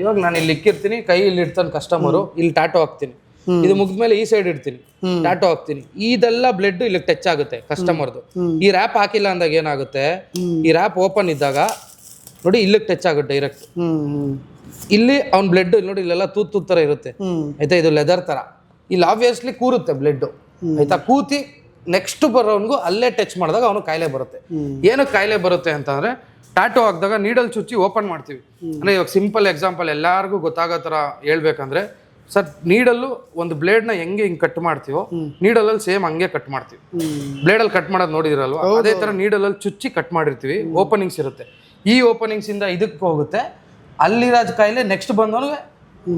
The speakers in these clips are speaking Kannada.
ಇವಾಗ ನಾನು ಇಲ್ಲಿ ಇಕ್ಕಿರ್ತೀನಿ, ಕೈ ಇಲ್ಲಿ ಇಡ್ತಾನೆ ಕಸ್ಟಮರು, ಇಲ್ಲಿ ಟ್ಯಾಟೋ ಹಾಕ್ತೀನಿ, ಇದು ಮುಗಿದ್ಮೇಲೆ ಈ ಸೈಡ್ ಇಡ್ತೀನಿ, ಟ್ಯಾಟೋ ಹಾಕ್ತೀನಿ, ಇದೆಲ್ಲ ಬ್ಲಡ್ ಇಲ್ಲಿ ಟಚ್ ಆಗುತ್ತೆ ಕಸ್ಟಮರ್ದು. ಈ ರ್ಯಾಪ್ ಹಾಕಿಲ್ಲ ಅಂದಾಗ ಏನಾಗುತ್ತೆ, ಈ ರ್ಯಾಪ್ ಓಪನ್ ಇದ್ದಾಗ ನೋಡಿ ಇಲ್ಲಿಗೆ ಟಚ್ ಆಗುತ್ತೆ ಡೈರೆಕ್ಟ್. ಇಲ್ಲಿ ಅವ್ನ ಬ್ಲಡ್ ನೋಡಿ ಇಲ್ಲೆಲ್ಲ ತೂತ್ ತರ ಇರುತ್ತೆ ಆಯ್ತಾ, ಇದು ಲೆದರ್ ತರ, ಇಲ್ಲಿ ಆಬ್ವಿಯಸ್ಲಿ ಕೂರುತ್ತೆ ಬ್ಲಡ್ ಆಯ್ತಾ. ಕೂತಿ ನೆಕ್ಸ್ಟ್ ಬರೋನ್ಗೂ ಅಲ್ಲೇ ಟಚ್ ಮಾಡಿದಾಗ ಅವನು ಕಾಯಿಲೆ ಬರುತ್ತೆ. ಏನಕ್ಕೆ ಕಾಯಿಲೆ ಬರುತ್ತೆ ಅಂತಂದ್ರೆ, ಟ್ಯಾಟೋ ಹಾಕಿದಾಗ ನೀಡಲ್ ಚುಚ್ಚಿ ಓಪನ್ ಮಾಡ್ತೀವಿ. ಅಂದ್ರೆ ಇವಾಗ ಸಿಂಪಲ್ ಎಕ್ಸಾಂಪಲ್ ಎಲ್ಲಾರ್ಗೂ ಗೊತ್ತಾಗೋ ತರ ಹೇಳ್ಬೇಕಂದ್ರೆ, ಸರ್ ನೀಡಲ್ಲು ಒಂದು ಬ್ಲೇಡ್ನ ಹೆಂಗೆ ಹಿಂಗೆ ಕಟ್ ಮಾಡ್ತೀವೋ ನೀಡಲಲ್ಲಿ ಸೇಮ್ ಹಂಗೆ ಕಟ್ ಮಾಡ್ತೀವಿ. ಬ್ಲೇಡಲ್ಲಿ ಕಟ್ ಮಾಡೋದು ನೋಡಿದಿರಲ್ವ, ಅದೇ ತರ ನೀಡಲಲ್ಲಿ ಚುಚ್ಚಿ ಕಟ್ ಮಾಡಿರ್ತೀವಿ. ಓಪನಿಂಗ್ಸ್ ಇರುತ್ತೆ, ಈ ಓಪನಿಂಗ್ಸ್ ಇಂದ ಇದಕ್ಕೆ ಹೋಗುತ್ತೆ, ಅಲ್ಲಿರೋ ಕಾಯಿಲೆ ನೆಕ್ಸ್ಟ್ ಬಂದವನಿಗೆ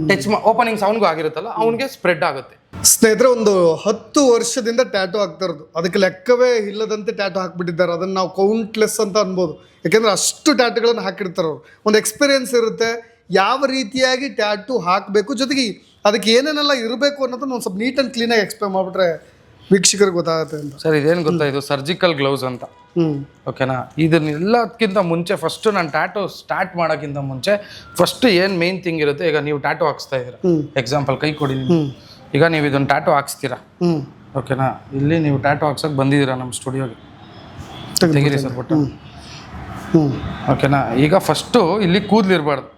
ಟಚ್ ಓಪನಿಂಗ್ಸ್ ಅವನಿಗೂ ಆಗಿರುತ್ತಲ್ಲ ಅವನಿಗೆ ಸ್ಪ್ರೆಡ್ ಆಗುತ್ತೆ. ಸ್ನೇಹಿತರೆ, ಒಂದು 10 ವರ್ಷದಿಂದ ಟ್ಯಾಟೋ ಹಾಕ್ತಾ ಇರೋದು, ಅದಕ್ಕೆ ಲೆಕ್ಕವೇ ಇಲ್ಲದಂತೆ ಟ್ಯಾಟೋ ಹಾಕ್ಬಿಟ್ಟಿದ್ದಾರೆ. ಅದನ್ನು ನಾವು ಕೌಂಟ್ಲೆಸ್ ಅಂತ ಅನ್ಬೋದು, ಯಾಕೆಂದ್ರೆ ಅಷ್ಟು ಟ್ಯಾಟೋಗಳನ್ನು ಹಾಕಿರ್ತಾರೆ ಅವರು. ಒಂದು ಎಕ್ಸ್ಪೀರಿಯನ್ಸ್ ಇರುತ್ತೆ ಯಾವ ರೀತಿಯಾಗಿ ಟ್ಯಾಟೂ ಹಾಕಬೇಕು, ಜೊತೆಗೆ ಅದಕ್ಕೆ ಏನೇನೆಲ್ಲ ಇರಬೇಕು ಅನ್ನೋದನ್ನ ಒಂದು ಸ್ವಲ್ಪ ನೀಟ್ ಆ್ಯಂಡ್ ಕ್ಲೀನಾಗಿ ಎಕ್ಸ್ಪ್ಲೇನ್ ಮಾಡಿಬಿಟ್ರೆ ವೀಕ್ಷಕರಿಗೆ ಗೊತ್ತಾಗುತ್ತೆ ಅಂತ. ಸರ್ ಇದೇನು ಗೊತ್ತಾ, ಇದು ಸರ್ಜಿಕಲ್ ಗ್ಲೌಸ್ ಅಂತ, ಓಕೆನಾ. ಇದನ್ನೆಲ್ಲದಕ್ಕಿಂತ ಮುಂಚೆ ಫಸ್ಟ್ ನಾನು ಟ್ಯಾಟೋ ಸ್ಟಾರ್ಟ್ ಮಾಡೋಕ್ಕಿಂತ ಮುಂಚೆ ಫಸ್ಟ್ ಏನು ಮೇನ್ ಥಿಂಗ್ ಇರುತ್ತೆ, ಈಗ ನೀವು ಟ್ಯಾಟೋ ಹಾಕ್ಸ್ತಾ ಇದ್ದೀರಾ, ಎಕ್ಸಾಂಪಲ್ ಕೈ ಕೊಡಿ, ಈಗ ನೀವು ಇದೊಂದು ಟ್ಯಾಟೋ ಹಾಕ್ಸ್ತೀರಾ, ಓಕೆನಾ. ಇಲ್ಲಿ ನೀವು ಟ್ಯಾಟೋ ಹಾಕ್ಸೋಕೆ ಬಂದಿದ್ದೀರಾ ನಮ್ಮ ಸ್ಟುಡಿಯೋಗೆ, ತೆಗೀರಿ ಸರ್ ಬಟ್, ಓಕೆನಾ. ಈಗ ಫಸ್ಟು ಇಲ್ಲಿ ಕೂದಲು ಇರಬಾರ್ದು,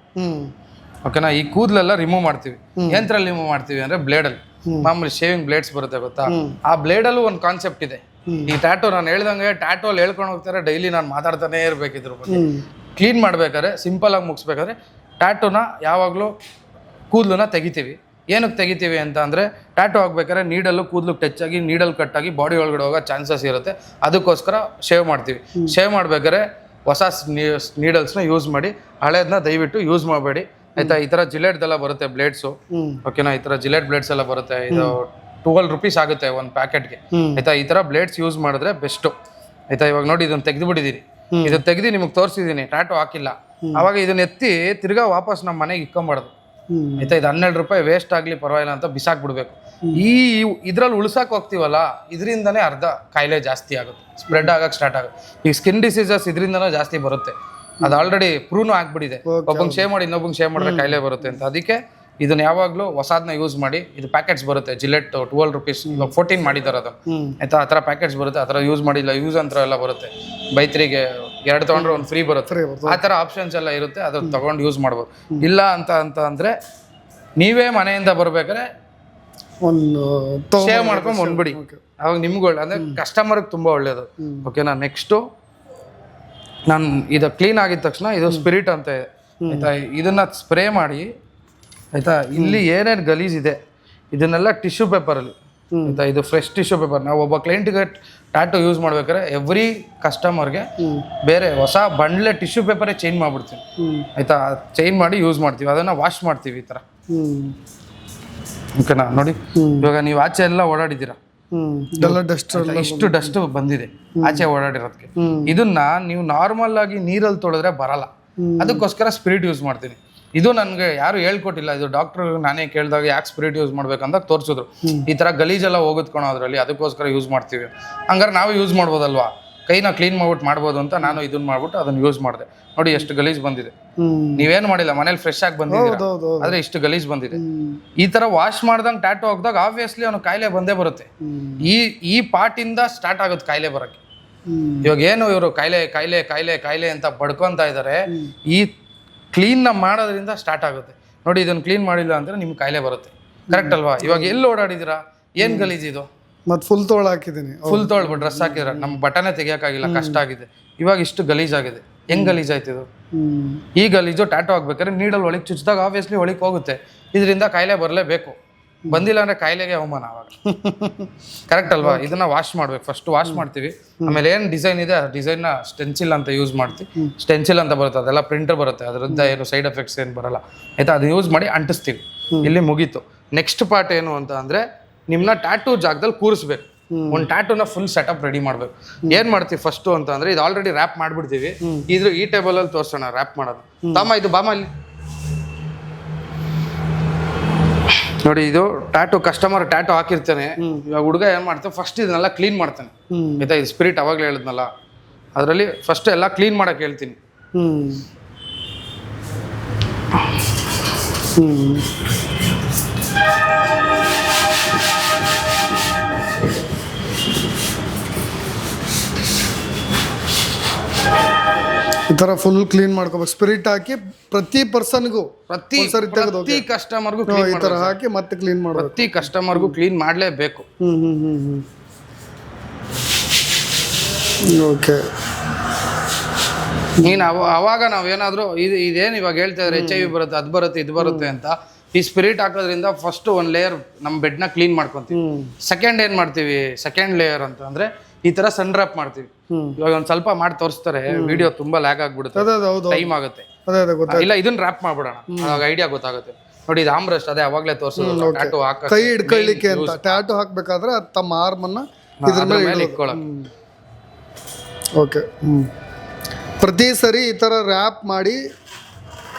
ಓಕೆನಾ. ಈ ಕೂದಲೆಲ್ಲ ರಿಮೂವ್ ಮಾಡ್ತೀವಿ. ಯಂತ್ರಲ್ಲಿ ರಿಮೂವ್ ಮಾಡ್ತೀವಿ ಅಂದ್ರೆ ಬ್ಲೇಡಲ್ಲಿ, ಮಾಮೂಲಿ ಶೇವಿಂಗ್ ಬ್ಲೇಡ್ಸ್ ಬರುತ್ತೆ ಗೊತ್ತಾ, ಆ ಬ್ಲೇಡಲ್ಲೂ ಒಂದು ಕಾನ್ಸೆಪ್ಟ್ ಇದೆ. ಈ ಟ್ಯಾಟೋ ನಾನು ಹೇಳ್ದಂಗೆ ಟ್ಯಾಟೋ ಅಲ್ಲಿ ಹೇಳ್ಕೊಂಡು ಹೋಗ್ತಾರೆ, ಡೈಲಿ ನಾನು ಮಾತಾಡ್ತಾನೆ ಇರ್ಬೇಕಿದ್ರ ಬಗ್ಗೆ. ಕ್ಲೀನ್ ಮಾಡ್ಬೇಕಾದ್ರೆ ಸಿಂಪಲ್ ಆಗಿ ಮುಗಿಸ್ಬೇಕಾದ್ರೆ ಟ್ಯಾಟೋನ ಯಾವಾಗಲೂ ಕೂದಲನ್ನ ತೆಗಿತೀವಿ. ಏನಕ್ಕೆ ತೆಗಿತೀವಿ ಅಂತ ಅಂದರೆ, ಟ್ಯಾಟೋ ಹಾಕ್ಬೇಕಾದ್ರೆ ನೀಡಲ್ಲೂ ಕೂದಲು ಟಚ್ ಆಗಿ ನೀಡಲ್ ಕಟ್ ಆಗಿ ಬಾಡಿ ಒಳಗಡೆ ಹೋಗೋ ಚಾನ್ಸಸ್ ಇರುತ್ತೆ, ಅದಕ್ಕೋಸ್ಕರ ಶೇವ್ ಮಾಡ್ತೀವಿ. ಶೇವ್ ಮಾಡ್ಬೇಕಾದ್ರೆ ಹೊಸ ನೀಡಲ್ಸ್ನ ಯೂಸ್ ಮಾಡಿ, ಹಳೇದನ್ನ ದಯವಿಟ್ಟು ಯೂಸ್ ಮಾಡಬೇಡಿ ಆಯ್ತಾ. ಈ ಥರ ಜಿಲೆಟ್ದೆಲ್ಲ ಬರುತ್ತೆ ಬ್ಲೇಡ್ಸು, ಓಕೆನಾ. ಈ ಥರ ಜಿಲೆಟ್ ಬ್ಲೇಡ್ಸ್ ಎಲ್ಲ ಬರುತ್ತೆ, ಇದು 12 ರೂಪೀಸ್ ಆಗುತ್ತೆ ಒಂದು ಪ್ಯಾಕೆಟ್ಗೆ ಆಯ್ತಾ. ಈ ಥರ ಬ್ಲೇಡ್ಸ್ ಯೂಸ್ ಮಾಡಿದ್ರೆ ಬೆಸ್ಟು ಆಯ್ತಾ. ಇವಾಗ ನೋಡಿ ಇದನ್ನು ತೆಗೆದು ಬಿಟ್ಟಿದ್ದೀನಿ, ಇದನ್ನು ತೆಗೆದು ನಿಮಗೆ ತೋರಿಸಿದ್ದೀನಿ, ಟ್ಯಾಟೋ ಹಾಕಿಲ್ಲ. ಅವಾಗ ಇದನ್ನ ಎತ್ತಿ ತಿರ್ಗಾ ವಾಪಸ್ ನಮ್ಮ ಮನೆಗೆ ಇಕ್ಕೊಂಬಾರ್ದು ಆಯ್ತಾ. ಇದು 12 ರೂಪಾಯಿ ವೇಸ್ಟ್ ಆಗಲಿ ಪರವಾಗಿಲ್ಲ ಅಂತ ಬಿಸಾಕ್ಬಿಡ್ಬೇಕು. ಇದ್ರಲ್ಲಿ ಉಳ್ಸಕ್ಕೆ ಹೋಗ್ತೀವಲ್ಲ, ಇದರಿಂದನೇ ಅರ್ಧ ಕಾಯಿಲೆ ಜಾಸ್ತಿ ಆಗುತ್ತೆ, ಸ್ಪ್ರೆಡ್ ಆಗಕ್ಕೆ ಸ್ಟಾರ್ಟ್ ಆಗುತ್ತೆ. ಈ ಸ್ಕಿನ್ ಡಿಸೀಸಸ್ ಇದರಿಂದನೇ ಜಾಸ್ತಿ ಬರುತ್ತೆ, ಅದು ಆಲ್ರೆಡಿ ಪ್ರೂವ್ನು ಆಗ್ಬಿಟ್ಟಿದೆ. ಒಬ್ಬಂಗೆ ಶೇವ್ ಮಾಡಿ ಇನ್ನೊಬ್ಬಂಗೆ ಶೇವ್ ಮಾಡಿದ್ರೆ ಕಾಯಿಲೆ ಬರುತ್ತೆ ಅಂತ. ಅದಕ್ಕೆ ಇದನ್ನ ಯಾವಾಗಲೂ ಹೊಸದನ್ನ ಯೂಸ್ ಮಾಡಿ. ಇದು ಪ್ಯಾಕೆಟ್ಸ್ ಬರುತ್ತೆ, ಜಿಲೆಟ್ 12 ರೂಪೀಸ್, ಇವಾಗ 14 ಮಾಡಿದ್ದಾರೆ ಅದನ್ನು ಆಯ್ತಾ. ಆ ಥರ ಪ್ಯಾಕೆಟ್ಸ್ ಬರುತ್ತೆ, ಆ ಥರ ಯೂಸ್ ಮಾಡಿಲ್ಲ ಯೂಸ್ ಅಂತ ಎಲ್ಲ ಬರುತ್ತೆ. ಬೈತ್ರಿಗೆ 2 ತೊಗೊಂಡ್ರೆ 1 ಫ್ರೀ ಬರುತ್ತೆ, ಆ ಥರ ಆಪ್ಷನ್ಸ್ ಎಲ್ಲ ಇರುತ್ತೆ, ಅದನ್ನ ತೊಗೊಂಡು ಯೂಸ್ ಮಾಡ್ಬೋದು. ಇಲ್ಲ ಅಂತ ಅಂದರೆ ನೀವೇ ಮನೆಯಿಂದ ಬರ್ಬೇಕಾದ್ರೆ ಒಂದು ಶೇವ್ ಮಾಡ್ಕೊಂಡು ಬಂದ್ಬಿಡಿ, ಅವಾಗ ನಿಮ್ಗೆ ಒಳ್ಳೆ ಅಂದರೆ ಕಸ್ಟಮರ್ಗೆ ತುಂಬ ಒಳ್ಳೆಯದು, ಓಕೆನಾ. ನೆಕ್ಸ್ಟು ನಾನು ಇದು ಕ್ಲೀನ್ ಆಗಿದ ತಕ್ಷಣ ಇದು ಸ್ಪಿರಿಟ್ ಅಂತ ಇದೆ ಆಯಿತಾ, ಇದನ್ನು ಸ್ಪ್ರೇ ಮಾಡಿ ಆಯಿತಾ. ಇಲ್ಲಿ ಏನೇನು ಗಲೀಜಿದೆ ಇದನ್ನೆಲ್ಲ ಟಿಶ್ಯೂ ಪೇಪರಲ್ಲಿ ಆಯಿತಾ, ಇದು ಫ್ರೆಶ್ ಟಿಶ್ಯೂ ಪೇಪರ್. ನಾವು ಒಬ್ಬ ಕ್ಲೈಂಟ್ಗೆ ಟ್ಯಾಟೋ ಯೂಸ್ ಮಾಡ್ಬೇಕಾದ್ರೆ ಎವ್ರಿ ಕಸ್ಟಮರ್ಗೆ ಬೇರೆ ಹೊಸ ಬಂಡ್ಲೆ ಟಿಶ್ಯೂ ಪೇಪರೇ ಚೇಂಜ್ ಮಾಡಿಬಿಡ್ತೀವಿ ಆಯಿತಾ. ಚೇಂಜ್ ಮಾಡಿ ಯೂಸ್ ಮಾಡ್ತೀವಿ, ಅದನ್ನು ವಾಶ್ ಮಾಡ್ತೀವಿ ಈ ಥರ, ಓಕೆನಾ. ನೋಡಿ ಇವಾಗ ನೀವು ಆಚೆ ಎಲ್ಲ ಓಡಾಡಿದ್ದೀರಾ, ಇಷ್ಟು ಡಸ್ಟ್ ಬಂದಿದೆ ಆಚೆ ಓಡಾಡಿರೋದಕ್ಕೆ. ಇದನ್ನ ನೀವು ನಾರ್ಮಲ್ ಆಗಿ ನೀರಲ್ಲಿ ತೊಳೆದ್ರೆ ಬರಲ್ಲ, ಅದಕ್ಕೋಸ್ಕರ ಸ್ಪಿರಿಟ್ ಯೂಸ್ ಮಾಡ್ತೀನಿ. ಇದು ನನಗೆ ಯಾರು ಹೇಳ್ಕೊಟ್ಟಿಲ್ಲ, ಇದು ಡಾಕ್ಟ್ರು ನಾನೇ ಕೇಳಿದಾಗ ಯಾಕೆ ಸ್ಪಿರಿಟ್ ಯೂಸ್ ಮಾಡ್ಬೇಕಂತ ತೋರಿಸಿದ್ರು. ಈ ಥರ ಗಲೀಜೆಲ್ಲ ಹೋಗುತ್ಕೊಳೋ ಅದರಲ್ಲಿ, ಅದಕ್ಕೋಸ್ಕರ ಯೂಸ್ ಮಾಡ್ತೀವಿ. ಹಂಗಾರೆ ನಾವು ಯೂಸ್ ಮಾಡ್ಬೋದಲ್ವಾ, ಕೈನ ಕ್ಲೀನ್ ಮಾಡ್ಬಿಟ್ಟು ಮಾಡ್ಬೋದು ಅಂತ ನಾನು ಇದನ್ನ ಮಾಡ್ಬಿಟ್ಟು ಅದನ್ನ ಯೂಸ್ ಮಾಡಿದೆ. ನೋಡಿ ಎಷ್ಟು ಗಲೀಜ್ ಬಂದಿದೆ, ನೀವೇನು ಮಾಡಿಲ್ಲ, ಮನೇಲಿ ಫ್ರೆಶ್ ಆಗಿ ಬಂದಿದ್ದೀರಾ, ಆದರೆ ಇಷ್ಟು ಗಲೀಜ್ ಬಂದಿದೆ. ಈ ಥರ ವಾಶ್ ಮಾಡ್ದಂಗೆ ಟ್ಯಾಟೋ ಹಾಕಿದಾಗ ಆಬ್ವಿಯಸ್ಲಿ ಅವನು ಕಾಯಿಲೆ ಬಂದೇ ಬರುತ್ತೆ. ಈ ಪಾರ್ಟಿಂದ ಸ್ಟಾರ್ಟ್ ಆಗುತ್ತೆ ಕಾಯಿಲೆ ಬರೋಕ್ಕೆ. ಇವಾಗ ಏನು ಇವರು ಕಾಯಿಲೆ ಕಾಯಿಲೆ ಕಾಯಿಲೆ ಕಾಯಿಲೆ ಅಂತ ಬಡ್ಕೊತ ಇದ್ದಾರೆ, ಈ ಕ್ಲೀನ್ನ ಮಾಡೋದ್ರಿಂದ ಸ್ಟಾರ್ಟ್ ಆಗುತ್ತೆ. ನೋಡಿ ಇದನ್ನು ಕ್ಲೀನ್ ಮಾಡಿಲ್ಲ ಅಂದರೆ ನಿಮ್ಗೆ ಕಾಯಿಲೆ ಬರುತ್ತೆ, ಕರೆಕ್ಟ್ ಅಲ್ವಾ. ಇವಾಗ ಎಲ್ಲಿ ಓಡಾಡಿದ್ದೀರಾ, ಏನು ಗಲೀಜ್ ಇದು, ಮತ್ತೆ ಫುಲ್ ತೋಳು ಹಾಕಿದ್ದೀನಿ, ಫುಲ್ ತೋಳ್ಬಿಟ್ಟು ಡ್ರೆಸ್ ಹಾಕಿದ್ರೆ ನಮ್ಮ ಬಟನೇ ತೆಗಿಯೋಕ್ಕಾಗಿಲ್ಲ, ಕಷ್ಟ ಆಗಿದೆ. ಇವಾಗ ಇಷ್ಟು ಗಲೀಜಾಗಿದೆ, ಹೆಂಗ್ ಗಲೀಜ್ ಆಯ್ತು ಇದು. ಈ ಗಲೀಜು ಟ್ಯಾಟೋ ಹಾಕ್ಬೇಕಾದ್ರೆ ನೀಡಲ್ಲಿ ಒಳಗೆ ಚುಚ್ಚಿದಾಗ ಆಬ್ವಿಯಸ್ಲಿ ಒಳಗೆ ಹೋಗುತ್ತೆ, ಇದರಿಂದ ಕಾಯಿಲೆ ಬರಲೇಬೇಕು. ಬಂದಿಲ್ಲ ಅಂದರೆ ಕಾಯಿಲೆಗೆ ಅವಮಾನ ಅವಾಗ, ಕರೆಕ್ಟ್ ಅಲ್ವಾ. ಇದನ್ನ ವಾಶ್ ಮಾಡ್ಬೇಕು, ಫಸ್ಟ್ ವಾಶ್ ಮಾಡ್ತೀವಿ, ಆಮೇಲೆ ಏನು ಡಿಸೈನ್ ಇದೆ ಆ ಡಿಸೈನ್ನ ಸ್ಟೆನ್ಸಿಲ್ ಅಂತ ಯೂಸ್ ಮಾಡ್ತೀವಿ. ಸ್ಟೆನ್ಸಿಲ್ ಅಂತ ಬರುತ್ತೆ, ಅದೆಲ್ಲ ಪ್ರಿಂಟರ್ ಬರುತ್ತೆ, ಅದರಿಂದ ಏನು ಸೈಡ್ ಎಫೆಕ್ಟ್ಸ್ ಏನು ಬರಲ್ಲ ಆಯ್ತಾ. ಅದು ಯೂಸ್ ಮಾಡಿ ಅಂಟಿಸ್ತೀವಿ, ಇಲ್ಲಿ ಮುಗೀತು. ನೆಕ್ಸ್ಟ್ ಪಾರ್ಟ್ ಏನು ಅಂತ ಅಂದರೆ, ನಿಮ್ಮನ್ನ ಟ್ಯಾಟೂ ಜಾಗದಲ್ಲಿ ಕೂರಿಸ್ಬೇಕು. ಒಂದು ಟ್ಯಾಟೂನ ಫುಲ್ ಸೆಟಪ್ ರೆಡಿ ಮಾಡ್ಬೇಕು. ಏನು ಮಾಡ್ತೀವಿ ಫಸ್ಟು ಅಂತ ಅಂದರೆ, ಇದು ಆಲ್ರೆಡಿ ರ್ಯಾಪ್ ಮಾಡಿಬಿಡ್ತೀವಿ. ಈ ಟೇಬಲಲ್ಲಿ ತೋರಿಸೋಣ ರ್ಯಾಪ್ ಮಾಡೋದು. ಇದು ಬಾಮ ಅಲ್ಲಿ ನೋಡಿ, ಇದು ಟ್ಯಾಟೂ ಕಸ್ಟಮರ್ ಟ್ಯಾಟೂ ಹಾಕಿರ್ತಾನೆ. ಇವಾಗ ಹುಡುಗ ಏನು ಮಾಡ್ತಾನೆ, ಫಸ್ಟ್ ಇದನ್ನೆಲ್ಲ ಕ್ಲೀನ್ ಮಾಡ್ತಾನೆ ಆಯ್ತಾ. ಇದು ಸ್ಪಿರಿಟ್ ಅವಾಗಲೇ ಹೇಳಿದ್ನಲ್ಲ, ಅದರಲ್ಲಿ ಫಸ್ಟ್ ಎಲ್ಲ ಕ್ಲೀನ್ ಮಾಡಕ್ಕೆ ಹೇಳ್ತೀನಿ. ಈ ತರ ಫುಲ್ ಕ್ಲೀನ್ ಮಾಡ್ಕೋಬೇಕು, ಸ್ಪಿರಿಟ್ ಹಾಕಿ ಪ್ರತಿ ಪರ್ಸನ್ಗೂ ಪ್ರತಿ ಕಸ್ಟಮರ್ಗೂ ಈ ತರ ಹಾಕಿ ಮತ್ತೆ ಕ್ಲೀನ್ ಮಾಡ್ಬೇಕು. ಪ್ರತಿ ಕಸ್ಟಮರ್ಗೂ ಕ್ಲೀನ್ ಮಾಡಲೇಬೇಕು. ಓಕೆ. ನೀನು ಅವಾಗ ನಾವೇನಾದರೂ ಇದೇನು ಇವಾಗ ಹೇಳ್ತಾ ಇದ್ರೆ HIV ಬರುತ್ತೆ, ಅದು ಬರುತ್ತೆ, ಇದು ಬರುತ್ತೆ ಅಂತ, ಈ ಸ್ಪಿರಿಟ್ ಹಾಕೋದ್ರಿಂದ ಫಸ್ಟ್ ಒಂದು ಲೇಯರ್ ನಮ್ಮ ಬೆಡ್ನ ಕ್ಲೀನ್ ಮಾಡ್ಕೊತೀವಿ. ಸೆಕೆಂಡ್ ಏನು ಮಾಡ್ತೀವಿ, ಸೆಕೆಂಡ್ ಲೇಯರ್ ಅಂತ ಅಂದ್ರೆ ಈ ತರ ಸನ್ ಡ್ರಾಪ್ ಮಾಡ್ತೀವಿ. ಇವಾಗ ಒಂದ್ ಸ್ವಲ್ಪ ಮಾಡಿ ತೋರಿಸ್ತಾರೆ, ವಿಡಿಯೋ ತುಂಬಾ ಲ್ಯಾಗ್ ಆಗ್ಬಿಡುತ್ತೆ, ಟೈಮ್ ಆಗುತ್ತೆ. ಇಲ್ಲ ಇದನ್ನ ರ್ಯಾಪ್ ಮಾಡ್ಬಿಡೋಣ, ಅವಾಗ ಐಡಿಯಾ ಗೊತ್ತಾಗುತ್ತೆ. ನೋಡಿ ಇದು ಆಮ್ರೆಸ್ಟ್, ಅದೇ ಅವಾಗಲೇ ತೋರಿಸೋದು ಟ್ಯಾಟೂ ಹಾಕ ಕೈ ಹಿಡ್ಕೊಳ್ಳಿಕ್ಕೆ ಅಂತ. ಟ್ಯಾಟೂ ಹಾಕ್ಬೇಕಾದ್ರೆ ಅದು ತಮ್ಮ ಆರ್ಮನ್ನ ಇದ್ರ ಮೇಲೆ ಇಟ್ಕೊಳ್ಳೋಕೆ. ಓಕೆ. ಪ್ರತಿ ಸರಿ ಈ ತರ ರ್ಯಾಪ್ ಮಾಡಿ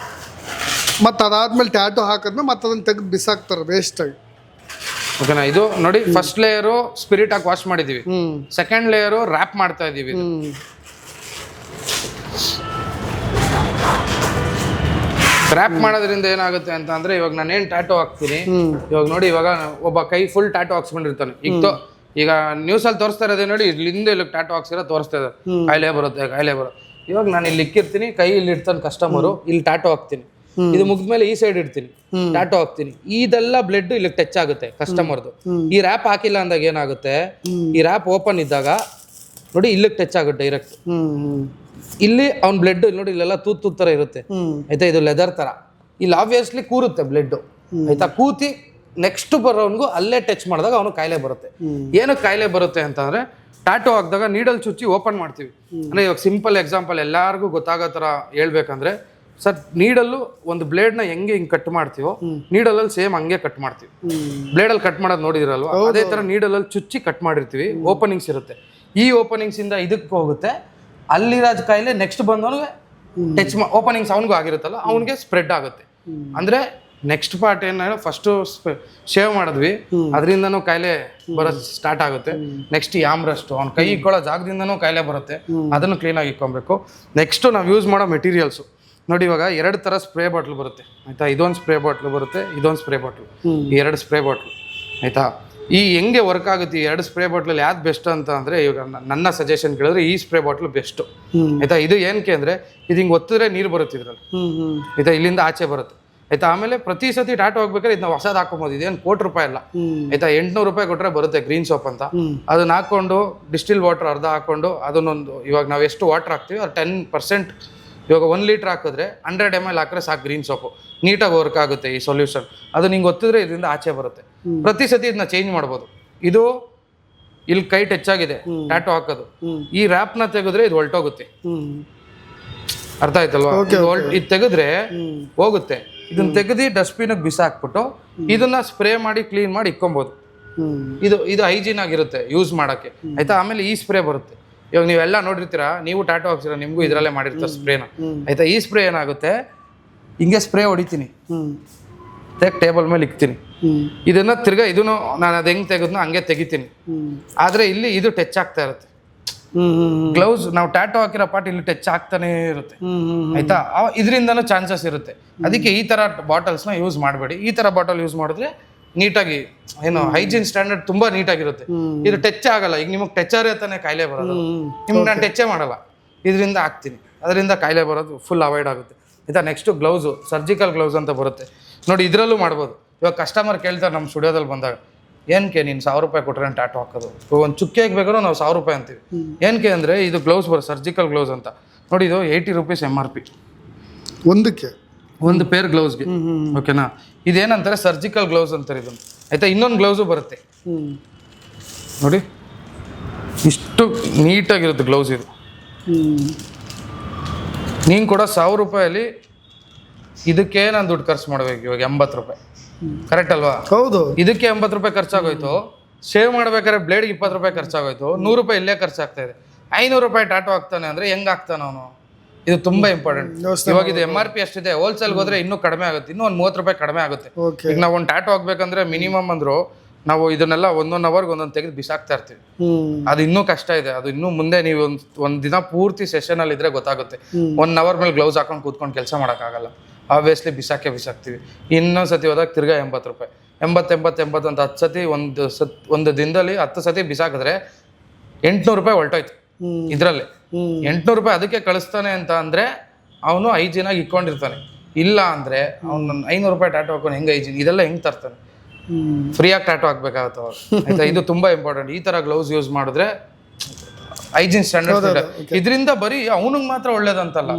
ಮತ್ತೆ ಅದಾದ್ಮೇಲೆ ಟ್ಯಾಟೂ ಹಾಕಿದ್ಮೇಲೆ ಮತ್ತೆ ಅದನ್ನ ತೆಗೆದು ಬಿಸಾಕ್ತಾರೆ ವೇಸ್ಟ್ ಆಗಿ. ಓಕೆನಾ? ಇದು ನೋಡಿ ಫಸ್ಟ್ ಲೇಯರು ಸ್ಪಿರಿಟ್ ಹಾಕಿ ವಾಶ್ ಮಾಡಿದೀವಿ, ಸೆಕೆಂಡ್ ಲೇಯರು ರ್ಯಾಪ್ ಮಾಡ್ತಾ ಇದೀವಿ. ರ್ಯಾಪ್ ಮಾಡೋದ್ರಿಂದ ಏನಾಗುತ್ತೆ ಅಂತ ಅಂದ್ರೆ, ಇವಾಗ ನಾನೇನ್ ಟ್ಯಾಟೂ ಹಾಕ್ತೀನಿ, ಇವಾಗ ನೋಡಿ ಇವಾಗ ಒಬ್ಬ ಕೈ ಫುಲ್ ಟ್ಯಾಟೂ ಹಾಕ್ಸ್ಕೊಂಡಿರ್ತಾನೆ. ಈಗ ನ್ಯೂಸ್ ಅಲ್ಲಿ ತೋರಿಸ್ತಾ ಇರೋದೇ ನೋಡಿ, ಇಲ್ಲಿಂದ ಇಲ್ಲಿ ಟ್ಯಾಟೂ ಹಾಕ್ಸಿರೋ ತೋರಿಸ್ತಾ ಇದ್ದಾರೆ, ಕಾಯಿಲೆ ಬರುತ್ತೆ. ಇವಾಗ ನಾನು ಇಲ್ಲಿ ಇಕ್ಕಿರ್ತೀನಿ, ಕೈ ಇಲ್ಲಿ ಇಡ್ತಾನೆ ಕಸ್ಟಮರು, ಇಲ್ಲಿ ಟ್ಯಾಟೂ ಹಾಕ್ತೀನಿ, ಇದು ಮುಗಿದ್ಮೇಲೆ ಈ ಸೈಡ್ ಇಡ್ತೀನಿ, ಟ್ಯಾಟೂ ಹಾಕ್ತೀನಿ, ಇದೆಲ್ಲ ಬ್ಲಡ್ ಇಲ್ಲಿ ಟಚ್ ಆಗುತ್ತೆ ಕಸ್ಟಮರ್ದು. ಈ ರ್ಯಾಪ್ ಹಾಕಿಲ್ಲ ಅಂದಾಗ ಏನಾಗುತ್ತೆ, ಈ ರ್ಯಾಪ್ ಓಪನ್ ಇದ್ದಾಗ ನೋಡಿ ಇಲ್ಲಿಗೆ ಟಚ್ ಆಗುತ್ತೆ ಡೈರೆಕ್ಟ್. ಇಲ್ಲಿ ಅವ್ನ ಬ್ಲಡ್ ನೋಡಿ ಇಲ್ಲೆಲ್ಲ ತೂತ್ ತರ ಇರುತ್ತೆ ಆಯ್ತಾ, ಇದು ಲೆದರ್ ತರ. ಇಲ್ಲಿ ಆಬ್ವಿಯಸ್ಲಿ ಕೂರುತ್ತೆ ಬ್ಲಡ್ ಆಯ್ತಾ, ಕೂತಿ ನೆಕ್ಸ್ಟ್ ಬರೋನ್ಗೂ ಅಲ್ಲೇ ಟಚ್ ಮಾಡಿದಾಗ ಅವನು ಕಾಯಿಲೆ ಬರುತ್ತೆ. ಏನಕ್ಕೆ ಕಾಯಿಲೆ ಬರುತ್ತೆ ಅಂತಂದ್ರೆ, ಟ್ಯಾಟೂ ಹಾಕಿದಾಗ ನೀಡಲ್ ಚುಚ್ಚಿ ಓಪನ್ ಮಾಡ್ತೀವಿ. ಅಂದ್ರೆ ಇವಾಗ ಸಿಂಪಲ್ ಎಕ್ಸಾಂಪಲ್ ಎಲ್ಲಾರ್ಗೂ ಗೊತ್ತಾಗೋ ತರ ಹೇಳ್ಬೇಕಂದ್ರೆ, ಸರ್ ನೀಡಲ್ಲು ಒಂದು ಬ್ಲೇಡ್ನ ಹೆಂಗೆ ಹಿಂಗೆ ಕಟ್ ಮಾಡ್ತೀವೋ, ನೀಡಲಲ್ಲಿ ಸೇಮ್ ಹಂಗೆ ಕಟ್ ಮಾಡ್ತೀವಿ. ಬ್ಲೇಡಲ್ಲಿ ಕಟ್ ಮಾಡೋದು ನೋಡಿದಿರಲ್ವಾ, ಅದೇ ತರ ನೀಡಲಲ್ಲಿ ಚುಚ್ಚಿ ಕಟ್ ಮಾಡಿರ್ತೀವಿ. ಓಪನಿಂಗ್ಸ್ ಇರುತ್ತೆ, ಈ ಓಪನಿಂಗ್ಸ್ ಇಂದ ಇದಕ್ಕೆ ಹೋಗುತ್ತೆ, ಅಲ್ಲಿರಾಜ್ ಕಾಯಿಲೆ ನೆಕ್ಸ್ಟ್ ಬಂದವನಿಗೆ ಟಚ್ ಓಪನಿಂಗ್ಸ್ ಅವನಿಗೂ ಆಗಿರುತ್ತಲ್ಲ, ಅವನಿಗೆ ಸ್ಪ್ರೆಡ್ ಆಗುತ್ತೆ. ಅಂದ್ರೆ ನೆಕ್ಸ್ಟ್ ಪಾರ್ಟ್ ಏನಾದ್ರು ಫಸ್ಟ್ ಶೇವ್ ಮಾಡಿದ್ವಿ, ಅದರಿಂದನೂ ಕಾಯಿಲೆ ಬರೋದು ಸ್ಟಾರ್ಟ್ ಆಗುತ್ತೆ. ನೆಕ್ಸ್ಟ್ ಆಮ್ರೆಸ್ಟ್, ಅವ್ನ ಕೈ ಇಕ್ಕೊಳ್ಳೋ ಜಾಗದಿಂದನೂ ಕಾಯಿಲೆ ಬರುತ್ತೆ, ಅದನ್ನು ಕ್ಲೀನಾಗಿ ಇಕ್ಕೊಬೇಕು. ನೆಕ್ಸ್ಟ್ ನಾವು ಯೂಸ್ ಮಾಡೋ ಮೆಟೀರಿಯಲ್ಸು ನೋಡಿ, ಇವಾಗ 2 ಥರ ಸ್ಪ್ರೇ ಬಾಟ್ಲ್ ಬರುತ್ತೆ ಆಯ್ತಾ. ಇದೊಂದು ಸ್ಪ್ರೇ ಬಾಟ್ಲು ಬರುತ್ತೆ, ಇದೊಂದು ಸ್ಪ್ರೇ ಬಾಟ್ಲು, ಈ 2 ಸ್ಪ್ರೇ ಬಾಟ್ಲು ಆಯ್ತಾ. ಈ ಹೆಂಗೆ ವರ್ಕ್ ಆಗುತ್ತೆ, ಈ 2 ಸ್ಪ್ರೇ ಬಾಟ್ಲಲ್ಲಿ ಯಾವ್ದು ಬೆಸ್ಟ್ ಅಂತ ಅಂದ್ರೆ, ಇವಾಗ ನನ್ನ ಸಜೆಷನ್ ಕೇಳಿದ್ರೆ ಈ ಸ್ಪ್ರೇ ಬಾಟ್ಲು ಬೆಸ್ಟ್ ಆಯ್ತಾ. ಇದು ಏನಕ್ಕೆ ಅಂದ್ರೆ, ಇದು ಹಿಂಗೆ ಒತ್ತಿದ್ರೆ ನೀರು ಬರುತ್ತೆ ಇದ್ರಲ್ಲಿ ಆಯ್ತಾ, ಇಲ್ಲಿಂದ ಆಚೆ ಬರುತ್ತೆ ಆಯ್ತಾ. ಆಮೇಲೆ ಪ್ರತಿ ಸತಿ ಟ್ಯಾಟೂ ಹಾಕ್ಬೇಕಾದ್ರೆ ಇದನ್ನ ಹೊಸದು ಹಾಕೊಂಬೋದು, ಇದೇನು ₹1 ಅಲ್ಲ ಆಯ್ತಾ. ₹800 ಕೊಟ್ಟರೆ ಬರುತ್ತೆ ಗ್ರೀನ್ ಸೋಪ್ ಅಂತ. ಅದನ್ನ ಹಾಕೊಂಡು ಡಿಸ್ಟಿಲ್ ವಾಟರ್ ಅರ್ಧ ಹಾಕೊಂಡು, ಅದನ್ನೊಂದು ಇವಾಗ ನಾವು ಎಷ್ಟು ವಾಟರ್ ಹಾಕ್ತೀವಿ ಅದು 10%, ಇವಾಗ 1 ಲೀಟ್ರ್ ಹಾಕಿದ್ರೆ 100 ml ಹಾಕಿದ್ರೆ ಸಾಕು ಗ್ರೀನ್ ಸೋಪು, ನೀಟಾಗಿ ವರ್ಕ್ ಆಗುತ್ತೆ ಈ ಸೊಲ್ಯೂಷನ್. ಅದು ನಿಂಗೆ ಗೊತ್ತಿದ್ರೆ ಇದರಿಂದ ಆಚೆ ಬರುತ್ತೆ. ಪ್ರತಿ ಸತಿ ಇದನ್ನ ಚೇಂಜ್ ಮಾಡ್ಬೋದು. ಇದು ಇಲ್ಲಿ ಕೈ ಟಚ್ ಆಗಿದೆ ಟ್ಯಾಟೂ ಹಾಕೋದು, ಈ ರ್ಯಾಪ್ನ ತೆಗೆದ್ರೆ ಇದು ಹೊಲ್ಟೋಗುತ್ತೆ, ಅರ್ಥ ಆಯ್ತಲ್ವಾ. ಇದು ತೆಗೆದ್ರೆ ಹೋಗುತ್ತೆ, ಇದನ್ನ ತೆಗೆದು ಡಸ್ಟ್ಬಿನ್ಗೆ ಬಿಸಾಕ್ಬಿಟ್ಟು ಇದನ್ನ ಸ್ಪ್ರೇ ಮಾಡಿ ಕ್ಲೀನ್ ಮಾಡಿ ಇಕ್ಕೊಬೋದು. ಇದು ಹೈಜೀನ್ ಆಗಿರುತ್ತೆ ಯೂಸ್ ಮಾಡೋಕ್ಕೆ ಆಯ್ತಾ. ಆಮೇಲೆ ಈ ಸ್ಪ್ರೇ ಬರುತ್ತೆ, ಇವಾಗ ನೀವೆಲ್ಲ ನೋಡಿರ್ತೀರಾ, ನೀವು ಟ್ಯಾಟೂ ಹಾಕ್ಸಿರ, ನಿಮಗೂ ಇದರಲ್ಲೇ ಮಾಡಿರ್ತಾರೆ ಸ್ಪ್ರೇನ ಆಯ್ತಾ. ಈ ಸ್ಪ್ರೇ ಏನಾಗುತ್ತೆ, ಹಿಂಗೆ ಸ್ಪ್ರೇ ಹೊಡಿತೀನಿ, ಟೇಬಲ್ ಮೇಲೆ ಇಕ್ತೀನಿ, ಇದನ್ನ ತಿರ್ಗಾ ಇದನ್ನು ನಾನು ಅದು ಹೆಂಗೆ ತೆಗೆದ್ನೋ ಹಂಗೆ ತೆಗಿತೀನಿ. ಆದರೆ ಇಲ್ಲಿ ಇದು ಟಚ್ ಆಗ್ತಾ ಇರುತ್ತೆ. ಗ್ಲೌಸ್ ನಾವು ಟ್ಯಾಟೂ ಹಾಕಿರೋ ಪಾರ್ಟ್ ಇಲ್ಲಿ ಟಚ್ ಆಗ್ತಾನೆ ಇರುತ್ತೆ ಆಯ್ತಾ. ಇದರಿಂದನೂ ಚಾನ್ಸಸ್ ಇರುತ್ತೆ. ಅದಕ್ಕೆ ಈ ಥರ ಬಾಟಲ್ಸ್ನ ಯೂಸ್ ಮಾಡಬೇಡಿ. ಈ ಥರ ಬಾಟಲ್ ಯೂಸ್ ಮಾಡಿದ್ರೆ ನೀಟಾಗಿ ಏನು ಹೈಜೀನ್ ಸ್ಟ್ಯಾಂಡರ್ಡ್ ತುಂಬಾ ನೀಟಾಗಿರುತ್ತೆ. ಇದು ಟಚ್ ಆಗಲ್ಲ. ಈಗ ನಿಮಗೆ ಟಚರ್ ತಾನೇ ಕಾಯಿಲೆ ಬರೋದು, ನಿಮ್ಗೆ ನಾನು ಟಚ್ಚೇ ಮಾಡಲ್ಲ, ಇದರಿಂದ ಹಾಕ್ತೀನಿ, ಅದರಿಂದ ಕಾಯಿಲೆ ಬರೋದು ಫುಲ್ ಅವಾಯ್ಡ್ ಆಗುತ್ತೆ ಆಯ್ತಾ. ನೆಕ್ಸ್ಟು ಗ್ಲೌಸು, ಸರ್ಜಿಕಲ್ ಗ್ಲೌಸ್ ಅಂತ ಬರುತ್ತೆ ನೋಡಿ, ಇದರಲ್ಲೂ ಮಾಡ್ಬೋದು. ಇವಾಗ ಕಸ್ಟಮರ್ ಕೇಳ್ತಾರೆ ನಮ್ಮ ಸ್ಟುಡಿಯೋದಲ್ಲಿ ಬಂದಾಗ, ಏನಕ್ಕೆ ನೀನು ₹1000 ಕೊಟ್ಟರೆ ಟ್ಯಾಟೂ ಹಾಕೋದು, ಒಂದು ಚುಕ್ಕಿಗೆ ಬೇಕಾದ್ರೂ ನಾವು ₹1000 ಅಂತೀವಿ. ಏನಕ್ಕೆ ಅಂದರೆ ಇದು ಗ್ಲೌಸ್ ಬರುತ್ತೆ, ಸರ್ಜಿಕಲ್ ಗ್ಲೌಸ್ ಅಂತ ನೋಡಿ. ಇದು ₹80 MRP ಒಂದಕ್ಕೆ, ಒಂದು ಪೇರ್ ಗ್ಲೌಸ್ಗೆ ಓಕೆನಾ. ಇದೇನಂತಾರೆ ಸರ್ಜಿಕಲ್ ಗ್ಲೌಸ್ ಅಂತಾರೆ ಇದನ್ನು ಆಯ್ತಾ. ಇನ್ನೊಂದು ಗ್ಲೌಸು ಬರುತ್ತೆ ನೋಡಿ, ಇಷ್ಟು ನೀಟಾಗಿರುತ್ತೆ ಗ್ಲೌಸ್ ಇದು. ನೀನು ಕೂಡ ₹1000 ಇದಕ್ಕೆ ನಾನು ದುಡ್ಡು ಖರ್ಚು ಮಾಡಬೇಕು. ಇವಾಗ ₹80 ಕರೆಕ್ಟ್ ಅಲ್ವಾ? ಹೌದು. ಇದಕ್ಕೆ ₹80 ಖರ್ಚಾಗೋಯ್ತು, ಶೇವ್ ಮಾಡ್ಬೇಕಾದ್ರೆ ಬ್ಲೇಡ್ಗೆ ₹20 ಖರ್ಚಾಗೋಯ್ತು, ₹100 ಇಲ್ಲೇ ಖರ್ಚಾಗ್ತಾ ಇದೆ. ₹500 ಟ್ಯಾಟೂ ಹಾಕ್ತಾನೆ ಅಂದರೆ ಹೆಂಗೆ ಹಾಕ್ತಾನೆ ಅವನು? ಇದು ತುಂಬಾ ಇಂಪಾರ್ಟೆಂಟ್. ಇವಾಗ ಇದು MRP ಅಷ್ಟಿದೆ, ಹೋಲ್ಸೇಲ್ಗೆ ಹೋದ್ರೆ ಇನ್ನೂ ಕಡಿಮೆ ಆಗುತ್ತೆ, ಇನ್ನೂ ಒಂದು ₹30 ಕಡಿಮೆ ಆಗುತ್ತೆ. ಈಗ ನಾವು ಒಂದು ಟ್ಯಾಟೂ ಹಾಕ್ಬೇಕಂದ್ರೆ ಮಿನಿಮಮ್ ಅಂದ್ರು ನಾವು ಇದನ್ನೆಲ್ಲ 1 ಅವರ್ಗೆ ಒಂದೊಂದು ತೆಗೆದು ಬಿಸಾಕ್ತಾ ಇರ್ತೀವಿ. ಅದು ಇನ್ನೂ ಕಷ್ಟ ಇದೆ. ಅದು ಇನ್ನೂ ಮುಂದೆ ನೀವು ಒಂದು ದಿನ ಪೂರ್ತಿ ಸೆಷನ್ ಅಲ್ಲಿ ಇದ್ರೆ ಗೊತ್ತಾಗುತ್ತೆ. 1 ಅವರ್ ಮೇಲೆ ಗ್ಲೌಸ್ ಹಾಕೊಂಡು ಕೂತ್ಕೊಂಡು ಕೆಲಸ ಮಾಡೋಕ್ಕಾಗಲ್ಲ. ಆಬ್ವಿಯಸ್ಲಿ ಬಿಸಾಕ್ತೀವಿ. ಇನ್ನೊಂದು ಸತಿ ಹೋದಾಗ ತಿರ್ಗಾ 80 ರೂಪಾಯಿ, 80 ಅಂತ 10 ಸತಿ ಒಂದು ದಿನದಲ್ಲಿ 10 ಸತಿ ಬಿಸಾಕಿದ್ರೆ 800 ರೂಪಾಯಿ ಹೊರಟೋಯ್ತು ಇದರಲ್ಲಿ. 800 ರೂಪಾಯಿ ಅದಕ್ಕೆ ಕಳಿಸ್ತಾನೆ ಅಂತ ಅಂದರೆ ಅವನು ಹೈಜೀನಾಗಿ ಇಟ್ಕೊಂಡಿರ್ತಾನೆ. ಇಲ್ಲ ಅಂದರೆ ಅವ್ನು 500 ರೂಪಾಯಿ ಟ್ಯಾಟೋ ಹಾಕೊಂಡು ಹೆಂಗೆ ಹೈಜೀನ್ ಇದೆಲ್ಲ ಹೆಂಗೆ ತರ್ತಾನೆ? ಫ್ರೀಯಾಗಿ ಟ್ಯಾಟೋ ಹಾಕ್ಬೇಕಾಗತ್ತೆ ಅವ್ರು, ಆಯ್ತಾ? ಇದು ತುಂಬ ಇಂಪಾರ್ಟೆಂಟ್. ಈ ಥರ ಗ್ಲೌಸ್ ಯೂಸ್ ಮಾಡಿದ್ರೆ ಹೈಜೀನ್ ಸ್ಟ್ಯಾಂಡರ್ಡ್. ಇದರಿಂದ ಬರೀ ಅವನಿಗೆ ಮಾತ್ರ ಒಳ್ಳೇದಂತಲ್ಲ,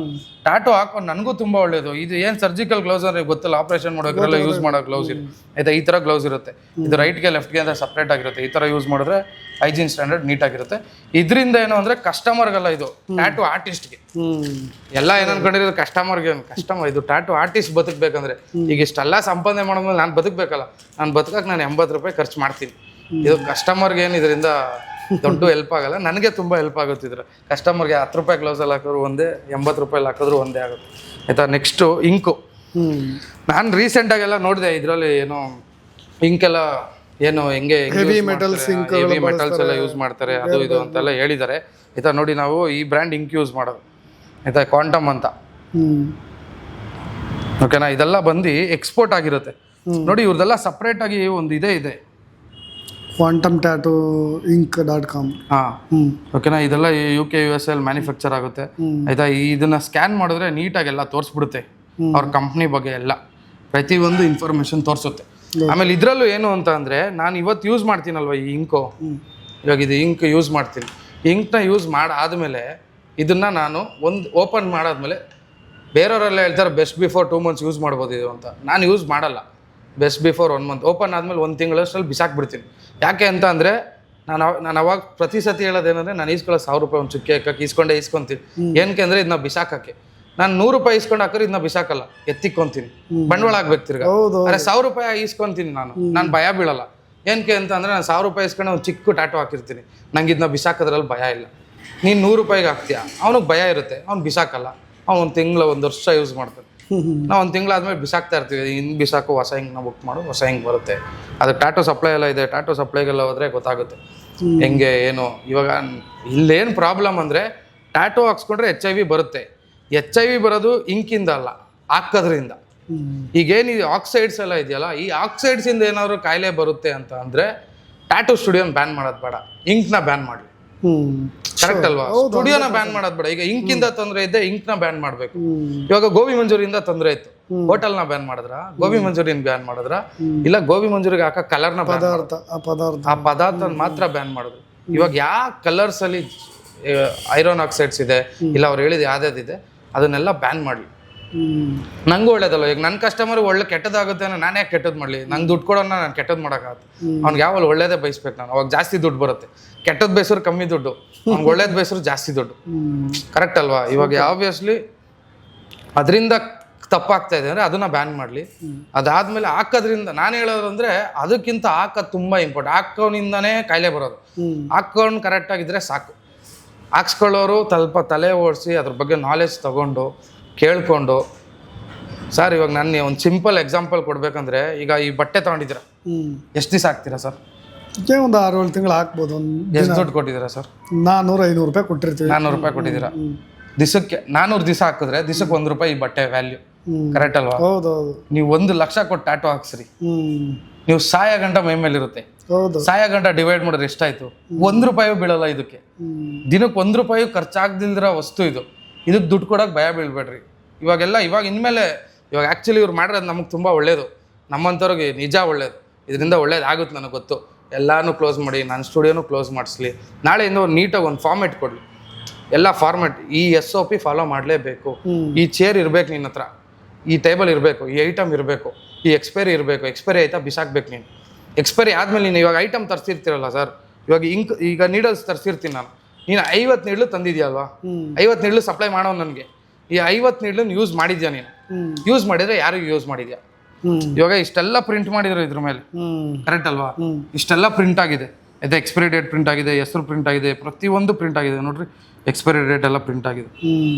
ಟ್ಯಾಟೋ ಹಾಕೊಂಡು ನನಗೂ ತುಂಬಾ ಒಳ್ಳೇದು. ಇದು ಏನು ಸರ್ಜಿಕಲ್ ಗ್ಲೌಸ್ ಅಂದ್ರೆ ಗೊತ್ತಲ್ಲ, ಆಪರೇಷನ್ ಮಾಡೋಕ್ಕೆಲ್ಲ ಯೂಸ್ ಮಾಡೋ ಗ್ಲೌಸ್ ಇದೆ, ಆಯ್ತಾ? ಈ ಥರ ಗ್ಲೌಸ್ ಇರುತ್ತೆ. ಇದು ರೈಟ್ಗೆ ಲೆಫ್ಟ್ಗೆ ಅಂತ ಸಪ್ರೇಟ್ ಆಗಿರುತ್ತೆ. ಈ ಥರ ಯೂಸ್ ಮಾಡಿದ್ರೆ ಹೈಜೀನ್ ಸ್ಟ್ಯಾಂಡರ್ಡ್ ನೀಟಾಗಿರುತ್ತೆ. ಇದರಿಂದ ಏನು ಅಂದರೆ ಕಸ್ಟಮರ್ಗಲ್ಲ, ಇದು ಟ್ಯಾಟೋ ಆರ್ಟಿಸ್ಟ್ಗೆ. ಎಲ್ಲ ಏನು ಅನ್ಕೊಂಡಿರೋದು ಕಸ್ಟಮರ್ಗೆ. ಇದು ಟ್ಯಾಟೋ ಆರ್ಟಿಸ್ಟ್ ಬದುಕಬೇಕಂದ್ರೆ ಈಗ ಇಷ್ಟೆಲ್ಲ ಸಂಪಾದನೆ ಮಾಡೋದ್ಮೇಲೆ ನಾನು ಬದುಕಬೇಕಲ್ಲ, ನಾನು ಬದುಕಕ್ಕೆ ನಾನು 80 ರೂಪಾಯಿ ಖರ್ಚು ಮಾಡ್ತೀನಿ. ಇದು ಕಸ್ಟಮರ್ಗೆ ಏನು ಇದರಿಂದ ದೊಡ್ಡ ಹೆಲ್ಪ್ ಆಗಲ್ಲ, ನನಗೆ ತುಂಬ ಹೆಲ್ಪ್ ಆಗುತ್ತಿದ್ರೆ. ಕಸ್ಟಮರ್ಗೆ 10 ರೂಪಾಯಿ ಗ್ಲೌಸಲ್ಲಿ ಹಾಕಿದ್ರು ಒಂದೇ, 80 ರೂಪಾಯಲ್ಲಿ ಹಾಕಿದ್ರು ಒಂದೇ ಆಗುತ್ತೆ, ಆಯಿತಾ? Next ink. ನಾನು ರೀಸೆಂಟಾಗೆಲ್ಲ ನೋಡಿದೆ, ಇದರಲ್ಲಿ ಏನೋ ಇಂಕೆಲ್ಲ ಏನು ಹೆಂಗೆ ಹೆವಿ ಮೆಟಲ್ಸ್ ಎಲ್ಲ ಯೂಸ್ ಮಾಡ್ತಾರೆ, ಅದು ಇದು ಅಂತೆಲ್ಲ ಹೇಳಿದ್ದಾರೆ, ಆಯಿತಾ? ನೋಡಿ, ನಾವು ಈ ಬ್ರ್ಯಾಂಡ್ ಇಂಕ್ ಯೂಸ್ ಮಾಡೋದು, ಆಯಿತಾ? ಕ್ವಾಂಟಮ್ ಅಂತ, ಓಕೆನಾ? ಇದೆಲ್ಲ ಬಂದು ಎಕ್ಸ್ಪೋರ್ಟ್ ಆಗಿರುತ್ತೆ. ನೋಡಿ, ಇವ್ರದೆಲ್ಲ ಸಪ್ರೇಟಾಗಿ ಒಂದು ಇದೆ quantumtattooink.com. ಓಕೆನಾ? ಇದೆಲ್ಲ UK US ಮ್ಯಾನುಫ್ಯಾಕ್ಚರ್ ಆಗುತ್ತೆ, ಆಯ್ತಾ? ಇದನ್ನ ಸ್ಕ್ಯಾನ್ ಮಾಡಿದ್ರೆ ನೀಟಾಗಿ ಎಲ್ಲ ತೋರಿಸ್ಬಿಡುತ್ತೆ, ಅವ್ರ ಕಂಪ್ನಿ ಬಗ್ಗೆ ಎಲ್ಲ ಪ್ರತಿಯೊಂದು ಇನ್ಫಾರ್ಮೇಶನ್ ತೋರಿಸುತ್ತೆ. ಆಮೇಲೆ ಇದರಲ್ಲೂ ಏನು ಅಂತ ಅಂದರೆ, ನಾನು ಇವತ್ತು ಯೂಸ್ ಮಾಡ್ತೀನಲ್ವ ಈ ಇಂಕು, ಇವಾಗ ಇದು ಇಂಕ್ ಯೂಸ್ ಮಾಡ್ತೀನಿ. ಇಂಕ್ನ ಯೂಸ್ ಮಾಡಾದಮೇಲೆ ಇದನ್ನು ನಾನು ಒಂದು ಓಪನ್ ಮಾಡಾದ್ಮೇಲೆ ಬೇರೆಯವರೆಲ್ಲ ಹೇಳ್ತಾರೆ ಬೆಸ್ಟ್ ಬಿಫೋರ್ 2 months ಯೂಸ್ ಮಾಡ್ಬೋದು ಇದು ಅಂತ. ನಾನು ಯೂಸ್ ಮಾಡಲ್ಲ. ಬೆಸ್ಟ್ ಬಿಫೋರ್ 1 month, ಓಪನ್ ಆದಮೇಲೆ 1 ತಿಂಗಳಷ್ಟರಲ್ಲಿ ಬಿಸಾಕ್ಬಿಡ್ತೀನಿ. ಯಾಕೆ ಅಂತ ಅಂದರೆ ನಾನು ಅವಾಗ ಪ್ರತಿ ಸತಿ ಹೇಳೋದೇನಂದರೆ, ನಾನು ಈಸ್ಕೊಳ್ಳೋ 1000 ರೂಪಾಯಿ ಒಂದು ಚುಕ್ಕೆ ಹಾಕಕ್ಕೆ ಇಸ್ಕೊಂತೀನಿ. ಏನಕ್ಕೆ ಅಂದರೆ ಇದನ್ನ ಬಿಸಾಕಕ್ಕೆ. ನಾನು 100 ರೂಪಾಯಿ ಇಸ್ಕೊಂಡು ಹಾಕಿದ್ರೆ ಇದನ್ನ ಬಿಸಾಕಲ್ಲ, ಎತ್ತಿಕ್ಕೊಂತೀನಿ, ಬಂಡವಾಳ ಆಗ್ಬೇಕು ತಿರ್ಗ. ಅರೆ 1000 ರೂಪಾಯಿ ಇಸ್ಕೊಂತೀನಿ ನಾನು ಭಯ ಬೀಳಲ್ಲ. ಏನಕ್ಕೆ ಅಂತ ಅಂದರೆ, ನಾನು 1000 ರೂಪಾಯಿ ಇಸ್ಕೊಂಡು ಒಂದು ಚಿಕ್ಕ ಟ್ಯಾಟೋ ಹಾಕಿರ್ತೀನಿ, ನಂಗೆ ಇದನ್ನ ಬಿಸಾಕೋದ್ರಲ್ಲಿ ಭಯ ಇಲ್ಲ. ನೀನು 100 ರೂಪಾಯಿಗೆ ಹಾಕ್ತೀಯ, ಅವ್ನಿಗೆ ಭಯ ಇರುತ್ತೆ, ಅವ್ನು ಬಿಸಾಕಲ್ಲ. ಅವ್ನು 1 ತಿಂಗಳು 1 ವರ್ಷ ಯೂಸ್ ಮಾಡ್ತಾನೆ. ನಾವು 1 ತಿಂಗಳಾದ್ಮೇಲೆ ಬಿಸಾಕ್ತಾ ಇರ್ತೀವಿ. ಇನ್ನು ಬಿಸಾಕು, ಹೊಸ ಹಿಂಗೆ ಬುಕ್ ಮಾಡು, ಹೊಸ ಹಿಂಗೆ ಬರುತ್ತೆ. ಅದಕ್ಕೆ ಟ್ಯಾಟೋ ಸಪ್ಲೈ ಎಲ್ಲ ಇದೆ, ಟ್ಯಾಟೋ ಸಪ್ಲೈಗೆಲ್ಲ ಹೋದರೆ ಗೊತ್ತಾಗುತ್ತೆ ಹೆಂಗೆ ಏನು. ಇವಾಗ ಇಲ್ಲೇನು ಪ್ರಾಬ್ಲಮ್ ಅಂದರೆ, ಟ್ಯಾಟೋ ಹಾಕ್ಸ್ಕೊಂಡ್ರೆ HIV ಬರುತ್ತೆ. HIV ಬರೋದು ಇಂಕಿಂದ ಅಲ್ಲ, ಹಾಕೋದ್ರಿಂದ. ಈಗೇನು ಈ ಆಕ್ಸೈಡ್ಸ್ ಎಲ್ಲ ಇದೆಯಲ್ಲ, ಈ ಆಕ್ಸೈಡ್ಸಿಂದ ಏನಾದ್ರು ಕಾಯಿಲೆ ಬರುತ್ತೆ ಅಂತ ಅಂದರೆ ಟ್ಯಾಟೋ ಸ್ಟುಡಿಯೋನ ಬ್ಯಾನ್ ಮಾಡೋದು ಬೇಡ, ಇಂಕ್ನ ಬ್ಯಾನ್ ಮಾಡಲಿ. ಕರೆಕ್ಟ್ ಅಲ್ವಾ? ಸ್ಟುಡಿಯೋನ ಬ್ಯಾನ್ ಮಾಡೋದು ಬೇಡ. ಈಗ ಇಂಕಿಂದ ತೊಂದರೆ ಇದೆ, ಇಂಕ್ನ ಬ್ಯಾನ್ ಮಾಡಬೇಕು. ಇವಾಗ ಗೋಬಿ ಮಂಜೂರಿಯಿಂದ ತೊಂದರೆ ಇತ್ತು, ಹೋಟೆಲ್ನ ಬ್ಯಾನ್ ಮಾಡಿದ್ರ, ಗೋಬಿ ಮಂಜೂರಿನ ಬ್ಯಾನ್ ಮಾಡಿದ್ರ? ಇಲ್ಲ, ಗೋಬಿ ಮಂಜೂರಿಗೆ ಹಾಕೋ ಕಲರ್ನ ಆ ಪದಾರ್ಥ ಮಾತ್ರ ಬ್ಯಾನ್ ಮಾಡಿದ್ರು. ಇವಾಗ ಯಾವ ಕಲರ್ಸ್ ಅಲ್ಲಿ ಐರನ್ ಆಕ್ಸೈಡ್ಸ್ ಇದೆ, ಇಲ್ಲ ಅವ್ರು ಹೇಳಿದ ಯಾವ್ದಾದಿದೆ ಅದನ್ನೆಲ್ಲ ಬ್ಯಾನ್ ಮಾಡಲಿ. ನಂಗೂ ಒಳ್ಳೇದಲ್ಲ. ಈಗ ನನ್ನ ಕಸ್ಟಮರ್ ಒಳ್ಳೆ ಕೆಟ್ಟದಾಗುತ್ತೆ ಅನ್ನೋ ನಾನು ಯಾಕೆ ಕೆಟ್ಟದ್ದು ಮಾಡಲಿ? ನಂಗೆ ದುಡ್ಡು ಕೊಡೋಣ ನಾನು ಕೆಟ್ಟದ್ದು ಮಾಡೋಕ್ಕಾಗತ್ತೆ? ಅವ್ನಿಗೆ ಯಾವಲ್ಲಿ ಒಳ್ಳೇದೇ ಬಯಸ್ಬೇಕು ನಾನು, ಅವಾಗ ಜಾಸ್ತಿ ದುಡ್ಡು ಬರುತ್ತೆ. ಕೆಟ್ಟದ್ದು ಬಯಸೋರು ಕಮ್ಮಿ ದುಡ್ಡು, ಅವ್ನಿಗೆ ಒಳ್ಳೇದು ಬಯಸೋರು ಜಾಸ್ತಿ ದುಡ್ಡು. ಕರೆಕ್ಟ್ ಅಲ್ವಾ? ಇವಾಗ ಆಬ್ವಿಯಸ್ಲಿ ಅದರಿಂದ ತಪ್ಪಾಗ್ತಾ ಇದೆ ಅಂದರೆ ಅದನ್ನ ಬ್ಯಾನ್ ಮಾಡಲಿ. ಅದಾದ್ಮೇಲೆ ಹಾಕೋದ್ರಿಂದ ನಾನು ಹೇಳೋದು ಅಂದರೆ, ಅದಕ್ಕಿಂತ ಹಾಕೋದು ತುಂಬ ಇಂಪಾರ್ಟೆಂಟ್. ಹಾಕೋನಿಂದನೇ ಕಾಯಿಲೆ ಬರೋದು. ಹಾಕೊಂಡು ಕರೆಕ್ಟಾಗಿದ್ದರೆ ಸಾಕು. ಹಾಕ್ಸ್ಕೊಳ್ಳೋರು ಸ್ವಲ್ಪ ತಲೆ ಓಡಿಸಿ ಅದ್ರ ಬಗ್ಗೆ ನಾಲೆಜ್ ತೊಗೊಂಡು ಕೇಳ್ಕೊಂಡು. ಸರ್, ಇವಾಗ ನಾನು ಒಂದು ಸಿಂಪಲ್ ಎಕ್ಸಾಂಪಲ್ ಕೊಡ್ಬೇಕಂದ್ರೆ, ಈಗ ಈ ಬಟ್ಟೆ ತೊಗೊಂಡಿದ್ದೀರಾ, ಎಷ್ಟು ದಿವಸ ಹಾಕ್ತೀರಾ ಸರ್? ಒಂದು 6-7 ತಿಂಗಳು ಹಾಕ್ಬೋದು. ಎಷ್ಟು ದುಡ್ಡು ಕೊಟ್ಟಿದ್ದೀರಾ ಸರ್? 400-500 ರೂಪಾಯಿ ಕೊಟ್ಟಿರ್ತೀವಿ. 400 ರೂಪಾಯಿ ಕೊಟ್ಟಿದ್ದೀರಾ ದಿವಸಕ್ಕೆ? 400 ದಿವಸ ಹಾಕಿದ್ರೆ ದಿವಸಕ್ಕೆ 1 ರೂಪಾಯಿ ಈ ಬಟ್ಟೆ ವ್ಯಾಲ್ಯೂ. ಕರೆಕ್ಟ್ ಅಲ್ವಾ? ಹೌದೌದು. ನೀವು 1 ಲಕ್ಷ ಕೊಟ್ಟು ಟ್ಯಾಟೋ ಹಾಕ್ಸ್ರಿ, ನೀವು ಸಾಯ ಗಂಟ ಮೈ ಮೇಲೆ ಇರುತ್ತೆ. ಸಾಯ ಗಂಟ ಡಿವೈಡ್ ಮಾಡಿದ್ರೆ ಎಷ್ಟಾಯ್ತು? 1 ರೂಪಾಯಿ ಬೀಳಲ್ಲ ಇದಕ್ಕೆ. ದಿನಕ್ಕೆ 1 ರೂಪಾಯಿ ಖರ್ಚಾಗ್ದಿಲ್ದಿರೋ ವಸ್ತು ಇದು. ಇದಕ್ಕೆ ದುಡ್ಡು ಕೊಡೋಕೆ ಭಯ ಬೀಳ್ಬೇಡ್ರಿ. ಇವಾಗ ಇನ್ಮೇಲೆ ಆ್ಯಕ್ಚುಲಿ ಇವ್ರು ಮಾಡಿರೋದು ನಮಗೆ ತುಂಬ ಒಳ್ಳೇದು, ನಮ್ಮಂಥವ್ರಿಗೆ ನಿಜ ಒಳ್ಳೇದು. ಇದರಿಂದ ಒಳ್ಳೇದಾಗುತ್ತೆ ನನಗೆ ಗೊತ್ತು. ಎಲ್ಲನೂ ಕ್ಲೋಸ್ ಮಾಡಿ, ನನ್ನ ಸ್ಟುಡಿಯೋನು ಕ್ಲೋಸ್ ಮಾಡಿಸ್ಲಿ. ನಾಳೆಯಿಂದ ಒಂದು ನೀಟಾಗಿ ಒಂದು ಫಾರ್ಮೆಟ್ ಕೊಡಲಿ. ಎಲ್ಲ ಫಾರ್ಮೆಟ್, ಈ SOP ಫಾಲೋ ಮಾಡಲೇಬೇಕು. ಈ ಚೇರ್ ಇರಬೇಕು ನಿನ್ನ ಹತ್ರ, ಈ ಟೇಬಲ್ ಇರಬೇಕು, ಈ ಐಟಮ್ ಇರಬೇಕು, ಈ ಎಕ್ಸ್ಪೈರಿ ಇರಬೇಕು. ಎಕ್ಸ್ಪೈರಿ ಆಯ್ತಾ ಬಿಸಾಕ್ಬೇಕು ನೀನು. ಎಕ್ಸ್ಪೈರಿ ಆದಮೇಲೆ ನೀನು ಇವಾಗ ಐಟಮ್ ತರಿಸಿರ್ತೀರಲ್ಲ ಸರ್, ಈಗ ನೀಡಲ್ಸ್ ತರಿಸಿರ್ತೀನಿ ನಾನು, ನೀನು 50 ನೀಡ್ಲು ತಂದಿದ್ಯಲ್ವಾ? 50 ನೀಡ್ಲು ಸಪ್ಲೈ ಮಾಡೋ ನನಗೆ. ಈ 50 ನೀಡ್ಲನ್ನು ಯೂಸ್ ಮಾಡಿದ್ಯಾ ನೀನು? ಯೂಸ್ ಮಾಡಿದ್ರೆ ಯಾರಿಗೂ ಯೂಸ್ ಮಾಡಿದ್ಯಾ? ಇವಾಗ ಇಷ್ಟೆಲ್ಲ ಪ್ರಿಂಟ್ ಮಾಡಿದ್ರು ಇದ್ರ ಮೇಲೆ, ಕರೆಕ್ಟ್ ಅಲ್ವಾ? ಇಷ್ಟೆಲ್ಲ ಪ್ರಿಂಟ್ ಆಗಿದೆ, ಇದು ಎಕ್ಸ್ಪೈರಿ ಡೇಟ್ ಪ್ರಿಂಟ್ ಆಗಿದೆ, ಹೆಸರು ಪ್ರಿಂಟ್ ಆಗಿದೆ, ಪ್ರತಿಯೊಂದು ಪ್ರಿಂಟ್ ಆಗಿದೆ ನೋಡ್ರಿ. ಎಕ್ಸ್ಪೈರಿ ಡೇಟ್ ಎಲ್ಲ ಪ್ರಿಂಟ್ ಆಗಿದೆ.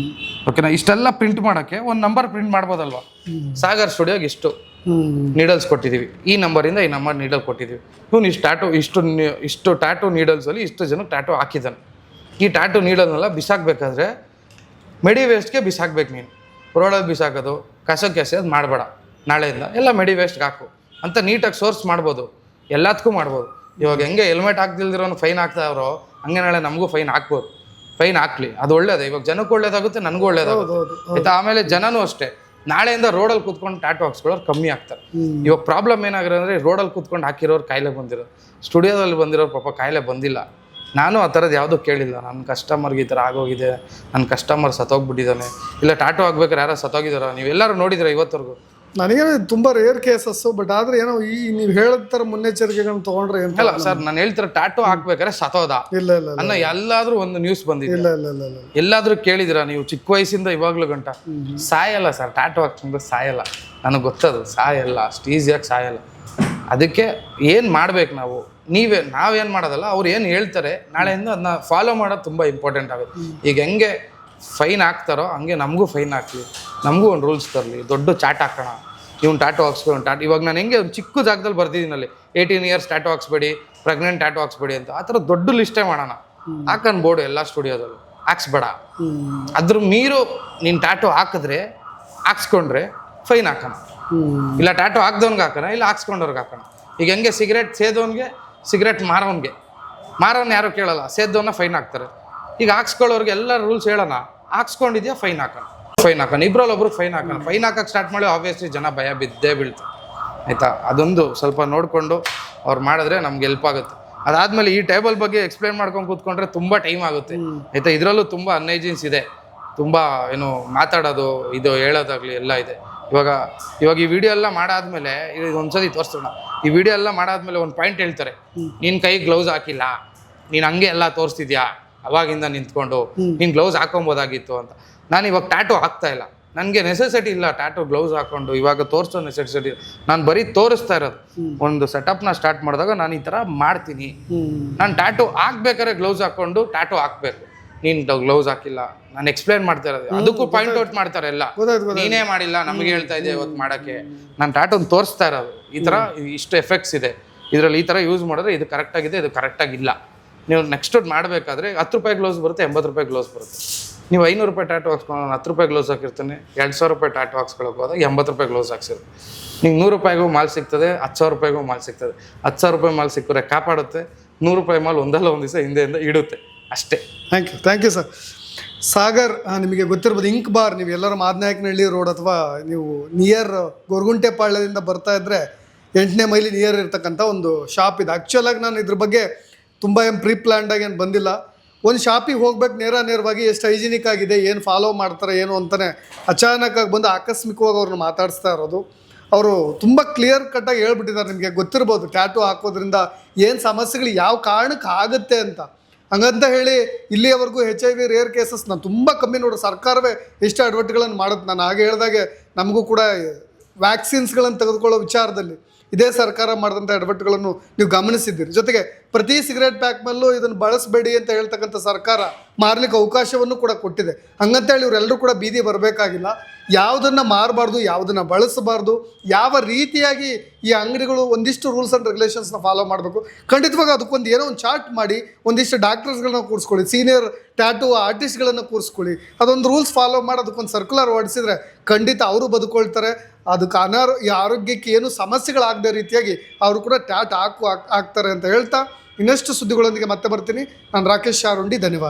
ಓಕೆನಾ? ಇಷ್ಟೆಲ್ಲ ಪ್ರಿಂಟ್ ಮಾಡೋಕ್ಕೆ ಒಂದು ನಂಬರ್ ಪ್ರಿಂಟ್ ಮಾಡ್ಬೋದಲ್ವಾ? ಸಾಗರ್ ಸ್ಟುಡಿಯೋಗೆ ಇಷ್ಟು ನೀಡಲ್ಸ್ ಕೊಟ್ಟಿದ್ದೀವಿ, ಈ ನಂಬರಿಂದ ಈ ನಂಬರ್ ನೀಡಲ್ ಕೊಟ್ಟಿದ್ದೀವಿ. ಇವನು ಇಷ್ಟು ಟ್ಯಾಟೋ ನೀಡಲ್ಸಲ್ಲಿ ಇಷ್ಟು ಜನ ಟ್ಯಾಟೋ ಹಾಕಿದ್ದಾನೆ. ಈ ಟ್ಯಾಟೋ ನೀಡಲ್ನೆಲ್ಲ ಬಿಸಾಕಬೇಕಾದ್ರೆ ಮೆಡಿ ವೇಸ್ಟ್ಗೆ ಬಿಸಾಕ್ಬೇಕು ನೀನು. ರೋಡಲ್ಲಿ ಬಿಸಾಕೋದು, ಕಸಕ್ಕೆ ಎಸೆಯೋದು ಮಾಡಬೇಡ, ನಾಳೆಯಿಂದ ಎಲ್ಲ ಮೆಡಿ ವೇಸ್ಟ್ಗೆ ಹಾಕು ಅಂತ ನೀಟಾಗಿ ಸೋರ್ಸ್ ಮಾಡ್ಬೋದು, ಎಲ್ಲದಕ್ಕೂ ಮಾಡ್ಬೋದು. ಇವಾಗ ಹೆಂಗೆ ಹೆಲ್ಮೆಟ್ ಹಾಕ್ದಿಲ್ದಿರೋನು ಫೈನ್ ಹಾಕ್ತಾವ್ರೋ ಹಂಗೆ ನಾಳೆ ನಮಗೂ ಫೈನ್ ಹಾಕ್ಬೋದು. ಫೈನ್ ಹಾಕ್ಲಿ, ಅದು ಒಳ್ಳೇದು. ಇವಾಗ ಜನಕ್ಕೂ ಒಳ್ಳೇದಾಗುತ್ತೆ, ನನಗೂ ಒಳ್ಳೇದಾಗುತ್ತೆ ಆಯ್ತಾ. ಆಮೇಲೆ ಜನನೂ ಅಷ್ಟೇ, ನಾಳೆಯಿಂದ ರೋಡಲ್ಲಿ ಕೂತ್ಕೊಂಡು ಟ್ಯಾಟು ಹಾಕ್ಸ್ಕೊಳ್ಳೋರು ಕಮ್ಮಿ ಆಗ್ತಾರೆ. ಇವಾಗ ಪ್ರಾಬ್ಲಮ್ ಏನಾಗಿರೋ ಅಂದರೆ ರೋಡಲ್ಲಿ ಕೂತ್ಕೊಂಡು ಹಾಕಿರೋರು ಕಾಯಿಲೆ ಬಂದಿರೋರು, ಸ್ಟುಡಿಯೋದಲ್ಲಿ ಬಂದಿರೋರು ಪಾಪ ಕಾಯಿಲೆ ಬಂದಿಲ್ಲ. ನಾನು ಆ ಥರದ್ದು ಯಾವುದೂ ಕೇಳಿಲ್ಲ. ನನ್ನ ಕಸ್ಟಮರ್ಗೆ ಈ ಥರ ಆಗೋಗಿದೆ, ನನ್ನ ಕಸ್ಟಮರ್ ಸತ್ತೋಗ್ಬಿಟ್ಟಿದ್ದಾನೆ, ಇಲ್ಲ ಟ್ಯಾಟು ಹಾಕ್ಬೇಕಾರೆ ಯಾರೋ ಸತ್ತೋಗಿದಾರೋ, ನೀವೆಲ್ಲರೂ ನೋಡಿದ್ರೆ ಇವತ್ತರೆಗೂ? ನನಗೆ ತುಂಬ ರೇರ್ ಕೇಸಸ್ಸು. ಬಟ್ ಆದರೆ ಏನೋ ಈ ನೀವು ಹೇಳಿದ ಥರ ಮುನ್ನೆಚ್ಚರಿಕೆಗಳನ್ನ ತೊಗೊಂಡ್ರೆ ಅಂತ ಅಲ್ಲ ಸರ್, ನಾನು ಹೇಳ್ತಿರೋ ಟ್ಯಾಟು ಹಾಕ್ಬೇಕಾರೆ ಸತ್ತೋದ ಇಲ್ಲ ಇಲ್ಲ ಅನ್ನೋ ಎಲ್ಲಾದ್ರೂ ಒಂದು ನ್ಯೂಸ್ ಬಂದಿದೆ? ಇಲ್ಲ ಇಲ್ಲ ಇಲ್ಲ ಇಲ್ಲ. ಎಲ್ಲಾದ್ರೂ ಕೇಳಿದಿರಾ ನೀವು? ಚಿಕ್ಕ ವಯಸ್ಸಿಂದ ಇವಾಗ್ಲೂ ಗಂಟ ಸಾಯಲ್ಲ ಸರ್, ಟ್ಯಾಟು ಹಾಕ್ಸ್ಕೊಂಡ್ರೆ ಸಾಯಲ್ಲ. ನನಗೆ ಗೊತ್ತದು, ಸಾಯಲ್ಲ, ಅಷ್ಟು ಈಸಿಯಾಗಿ ಸಾಯಲ್ಲ. ಅದಕ್ಕೆ ಏನು ಮಾಡ್ಬೇಕು ನಾವು, ನಾವೇನು ಮಾಡೋದಲ್ಲ, ಅವ್ರು ಏನು ಹೇಳ್ತಾರೆ ನಾಳೆಯಿಂದ ಅದನ್ನ ಫಾಲೋ ಮಾಡೋದು ತುಂಬ ಇಂಪಾರ್ಟೆಂಟ್ ಆಗುತ್ತೆ. ಈಗ ಹೆಂಗೆ ಫೈನ್ ಹಾಕ್ತಾರೋ ಹಂಗೆ ನಮಗೂ ಫೈನ್ ಹಾಕ್ಲಿ, ನಮಗೂ ಒಂದು ರೂಲ್ಸ್ ತರಲಿ. ದೊಡ್ಡ ಚಾಟ್ ಹಾಕೋಣ, ಇವ್ನು ಟ್ಯಾಟು ಹಾಕ್ಸ್ಕೊಂಡು ಟ್ಯಾಟು. ಇವಾಗ ನಾನು ಹೆಂಗೆ ಒಂದು ಚಿಕ್ಕ ಜಾಗದಲ್ಲಿ ಬರ್ತಿದ್ದೀನಲ್ಲಿ 18 ಇಯರ್ಸ್ ಟ್ಯಾಟು ಹಾಕ್ಸ್ಬೇಡಿ, ಪ್ರೆಗ್ನೆಂಟ್ ಟ್ಯಾಟು ಹಾಕ್ಸ್ಬೇಡಿ ಅಂತ, ಆ ಥರ ದೊಡ್ಡ ಲಿಸ್ಟೇ ಮಾಡೋಣ. ಹಾಕೊಂಡು ಬೋರ್ಡು ಎಲ್ಲ ಸ್ಟುಡಿಯೋದಲ್ಲೂ ಹಾಕ್ಸ್ಬೇಡ, ಅದ್ರ ಮೀರು ನೀನು ಟ್ಯಾಟು ಹಾಕಿದ್ರೆ ಹಾಕ್ಸ್ಕೊಂಡ್ರೆ ಫೈನ್ ಹಾಕೋಣ. ಇಲ್ಲ ಟ್ಯಾಟು ಹಾಕ್ದವ್ನಿಗೆ ಹಾಕೋಣ, ಇಲ್ಲ ಹಾಕ್ಸ್ಕೊಂಡವ್ರಿಗೆ ಹಾಕೋಣ. ಈಗ ಹೆಂಗೆ ಸಿಗರೇಟ್ ಸೇದೋನ್ಗೆ, ಸಿಗರೇಟ್ ಮಾರೋನ್ ಯಾರು ಕೇಳಲ್ಲ, ಸೇದೋನ್ನ ಫೈನ್ ಹಾಕ್ತಾರೆ. ಈಗ ಹಾಕ್ಸ್ಕೊಳ್ಳೋರಿಗೆ ಎಲ್ಲ ರೂಲ್ಸ್ ಹೇಳೋಣ, ಹಾಕ್ಸ್ಕೊಂಡಿದ್ಯಾ ಫೈನ್ ಹಾಕೋಣ, ಇಬ್ಬರಲ್ಲಿ ಒಬ್ರಿಗೆ ಫೈನ್ ಹಾಕೋಣ. ಫೈನ್ ಹಾಕಕ್ಕೆ ಸ್ಟಾರ್ಟ್ ಮಾಡಿ ಆಬ್ವಿಯಸ್ಲಿ ಜನ ಭಯ ಬಿದ್ದೇ ಬೀಳ್ತಾರೆ ಆಯಿತಾ. ಅದೊಂದು ಸ್ವಲ್ಪ ನೋಡಿಕೊಂಡು ಅವ್ರು ಮಾಡಿದ್ರೆ ನಮ್ಗೆ ಹೆಲ್ಪ್ ಆಗುತ್ತೆ. ಅದಾದಮೇಲೆ ಈ ಟೇಬಲ್ ಬಗ್ಗೆ ಎಕ್ಸ್ಪ್ಲೇನ್ ಮಾಡ್ಕೊಂಡು ಕೂತ್ಕೊಂಡ್ರೆ ತುಂಬ ಟೈಮ್ ಆಗುತ್ತೆ ಆಯಿತಾ. ಇದರಲ್ಲೂ ತುಂಬ ಅನ್ಹೈಜೀನ್ಸ್ ಇದೆ, ತುಂಬ ಏನು ಮಾತಾಡೋದು, ಇದು ಹೇಳೋದಾಗಲಿ ಎಲ್ಲ ಇದೆ. ಇವಾಗ ಈ ವಿಡಿಯೋ ಎಲ್ಲ ಮಾಡಾದ್ಮೇಲೆ ಒಂದ್ಸತಿ ತೋರಿಸೋಣ. ಈ ವಿಡಿಯೋ ಎಲ್ಲ ಮಾಡಾದ್ಮೇಲೆ ಒಂದು ಪಾಯಿಂಟ್ ಹೇಳ್ತಾರೆ, ನಿನ್ನ ಕೈ ಗ್ಲೌಸ್ ಹಾಕಿಲ್ಲ, ನೀನು ಹಂಗೆ ಎಲ್ಲ ತೋರಿಸ್ತಿದ್ಯಾ ಅವಾಗಿಂದ ನಿಂತ್ಕೊಂಡು, ನೀನು ಗ್ಲೌಸ್ ಹಾಕೊಬೋದಾಗಿತ್ತು ಅಂತ. ನಾನು ಇವಾಗ ಟ್ಯಾಟು ಹಾಕ್ತಾ ಇಲ್ಲ, ನನಗೆ ನೆಸೆಸಿಟಿ ಇಲ್ಲ ಟ್ಯಾಟು ಗ್ಲೌಸ್ ಹಾಕೊಂಡು ಇವಾಗ ತೋರಿಸೋ ನೆಸೆಸಿಟಿ. ನಾನು ಬರೀ ತೋರಿಸ್ತಾ ಇರೋದು. ಒಂದು ಸೆಟಪ್ನ ಸ್ಟಾರ್ಟ್ ಮಾಡಿದಾಗ ನಾನು ಈ ಥರ ಮಾಡ್ತೀನಿ. ನಾನು ಟ್ಯಾಟು ಹಾಕ್ಬೇಕಾದ್ರೆ ಗ್ಲೌಸ್ ಹಾಕ್ಕೊಂಡು ಟ್ಯಾಟು ಹಾಕ್ಬೇಕು. ನೀನು ಗ್ಲೌಸ್ ಹಾಕಿಲ್ಲ, ನಾನು ಎಕ್ಸ್ಪ್ಲೇನ್ ಮಾಡ್ತಾ ಇರೋದು, ಅದಕ್ಕೂ ಪಾಯಿಂಟ್ ಔಟ್ ಮಾಡ್ತಾರೆ ಎಲ್ಲ. ನೀನೇ ಮಾಡಿಲ್ಲ, ನಮಗೆ ಹೇಳ್ತಾ ಇದ್ದೆ ಇವತ್ತು ಮಾಡೋಕ್ಕೆ. ನಾನು ಟ್ಯಾಟು ತೋರಿಸ್ತಾ ಇರೋದು, ಈ ಥರ ಇಷ್ಟು ಎಫೆಕ್ಟ್ಸ್ ಇದೆ ಇದರಲ್ಲಿ, ಈ ಥರ ಯೂಸ್ ಮಾಡಿದ್ರೆ ಇದು ಕರೆಕ್ಟಾಗಿದೆ, ಇದು ಕರೆಕ್ಟಾಗಿಲ್ಲ. ನೀವು ನೆಕ್ಸ್ಟ್ ಮಾಡಬೇಕಾದ್ರೆ 10 ರೂಪಾಯಿ ಗ್ಲೌಸ್ ಬರುತ್ತೆ, 80 ರೂಪಾಯಿ ಗ್ಲೌಸ್ ಬರುತ್ತೆ. ನೀವು 500 ರೂಪಾಯಿ ಟ್ಯಾಟು ಹಾಕ್ಸ್ಕೊಂಡು 10 ರೂಪಾಯಿ ಗ್ಲೌಸ್ ಹಾಕಿರ್ತಾನೆ, 2000 ರೂಪಾಯಿ ಟ್ಯಾಟು ಹಾಕ್ಸ್ಕೊಳಕ್ಕೆ ಹೋದಾಗ 80 ರೂಪಾಯಿ ಗ್ಲೌಸ್ ಹಾಕ್ಸಿರುತ್ತೆ. ನಿಂಗೆ 100 ರೂಪಾಯಿಗೂ ಮಾಲ್ ಸಿಗ್ತದೆ, 10,000 ರೂಪಾಯಿಗೂ ಮಾಲ್ ಸಿಗ್ತದೆ. 10,000 ರೂಪಾಯಿ ಮಾಲ್ ಸಿಕ್ಕರೆ ಕಾಪಾಡುತ್ತೆ, 100 ರೂಪಾಯಿ ಮಾಲ್ ಒಂದಲ್ಲ ಒಂದು ದಿವಸ ಹಿಂದೆಯಿಂದ ಇಡುತ್ತೆ ಅಷ್ಟೇ. Thank you sir. ಸಾಗರ್, ನಿಮಗೆ ಗೊತ್ತಿರ್ಬೋದು ಇಂಕ್ ಬಾರ್, ನೀವು ಎಲ್ಲರೂ ಮಾದನಾಯಕನಹಳ್ಳಿ ರೋಡ್ ಅಥವಾ ನೀವು ನಿಯರ್ ಗೊರಗುಂಟೆಪಾಳ್ಯದಿಂದ ಬರ್ತಾ ಇದ್ದರೆ 8ನೇ ಮೈಲಿ ನಿಯರ್ ಇರ್ತಕ್ಕಂಥ ಒಂದು ಶಾಪ್ ಇದೆ. ಆ್ಯಕ್ಚುಲಾಗಿ ನಾನು ಇದ್ರ ಬಗ್ಗೆ ತುಂಬ ಪ್ರೀ ಪ್ಲ್ಯಾಂಡಾಗಿ ಏನು ಬಂದಿಲ್ಲ. ಒಂದು ಶಾಪಿಗೆ ಹೋಗ್ಬೇಕು ನೇರವಾಗಿ ಎಷ್ಟು ಹೈಜಿನಿಕ್ ಆಗಿದೆ, ಏನು ಫಾಲೋ ಮಾಡ್ತಾರೆ ಏನು ಅಂತಲೇ ಅಚಾನಕ್ಕಾಗಿ ಬಂದು ಆಕಸ್ಮಿಕವಾಗಿ ಅವ್ರನ್ನ ಮಾತಾಡಿಸ್ತಾ ಇರೋದು. ಅವರು ತುಂಬ ಕ್ಲಿಯರ್ ಕಟ್ಟಾಗಿ ಹೇಳ್ಬಿಟ್ಟಿದ್ದಾರೆ. ನಿಮಗೆ ಗೊತ್ತಿರ್ಬೋದು ಟ್ಯಾಟು ಹಾಕೋದ್ರಿಂದ ಏನು ಸಮಸ್ಯೆಗಳು ಯಾವ ಕಾರಣಕ್ಕೆ ಆಗುತ್ತೆ ಅಂತ. ಹಂಗಂತ ಹೇಳಿ ಇಲ್ಲಿಯವರೆಗೂ HIV ರೇರ್ ಕೇಸಸ್ ನಾನು ತುಂಬ ಕಮ್ಮಿ ನೋಡ್ರಿ. ಸರ್ಕಾರವೇ ಎಷ್ಟು ಅಡ್ವರ್ಟ್ಗಳನ್ನು ಮಾಡುತ್ತೆ. ನಾನು ಹಾಗೆ ಹೇಳಿದಾಗೆ ನಮಗೂ ಕೂಡ ವ್ಯಾಕ್ಸಿನ್ಸ್ಗಳನ್ನು ತೆಗೆದುಕೊಳ್ಳೋ ವಿಚಾರದಲ್ಲಿ ಇದೇ ಸರ್ಕಾರ ಮಾಡಿದಂಥ ಅಡ್ವರ್ಟ್ಗಳನ್ನು ನೀವು ಗಮನಿಸಿದ್ದೀರಿ. ಜೊತೆಗೆ ಪ್ರತಿ ಸಿಗರೇಟ್ ಪ್ಯಾಕ್ ಮೇಲೂ ಇದನ್ನು ಬಳಸಬೇಡಿ ಅಂತ ಹೇಳ್ತಕ್ಕಂಥ ಸರ್ಕಾರ ಮಾರಲಿಕ್ಕೆ ಅವಕಾಶವನ್ನು ಕೂಡ ಕೊಟ್ಟಿದೆ. ಹಂಗಂತೇಳಿ ಇವರೆಲ್ಲರೂ ಕೂಡ ಬೀದಿ ಬರಬೇಕಾಗಿಲ್ಲ. ಯಾವುದನ್ನು ಮಾರಬಾರ್ದು, ಯಾವುದನ್ನು ಬಳಸಬಾರ್ದು, ಯಾವ ರೀತಿಯಾಗಿ ಈ ಅಂಗಡಿಗಳು ಒಂದಿಷ್ಟು ರೂಲ್ಸ್ ಆ್ಯಂಡ್ ರೆಗ್ಯುಲೇಷನ್ಸ್ನ ಫಾಲೋ ಮಾಡಬೇಕು. ಖಂಡಿತವಾಗಿ ಅದಕ್ಕೊಂದು ಏನೋ ಒಂದು ಚಾರ್ಟ್ ಮಾಡಿ ಒಂದಿಷ್ಟು ಡಾಕ್ಟರ್ಸ್ಗಳನ್ನ ಕೂರಿಸ್ಕೊಳ್ಳಿ, ಸೀನಿಯರ್ ಟ್ಯಾಟು ಆರ್ಟಿಸ್ಟ್ಗಳನ್ನು ಕೂರಿಸ್ಕೊಳ್ಳಿ, ಅದೊಂದು ರೂಲ್ಸ್ ಫಾಲೋ ಮಾಡಿ ಅದಕ್ಕೊಂದು ಸರ್ಕ್ಯುಲರ್ ಹೊಡಿಸಿದ್ರೆ ಖಂಡಿತ ಅವರು ಬದುಕೊಳ್ತಾರೆ. ಅದಕ್ಕೆ ಈ ಆರೋಗ್ಯಕ್ಕೆ ಏನು ಸಮಸ್ಯೆಗಳಾಗದ ರೀತಿಯಾಗಿ ಅವರು ಕೂಡ ಟ್ಯಾಟ್ ಹಾಕ್ತಾರೆ ಅಂತ ಹೇಳ್ತಾ ಇನ್ನಷ್ಟು ಸುದ್ದಿಗಳೊಂದಿಗೆ ಮತ್ತೆ ಬರ್ತೀನಿ. ನಾನು ರಾಕೇಶ್ ಶಾರುಂಡಿ, ಧನ್ಯವಾದ.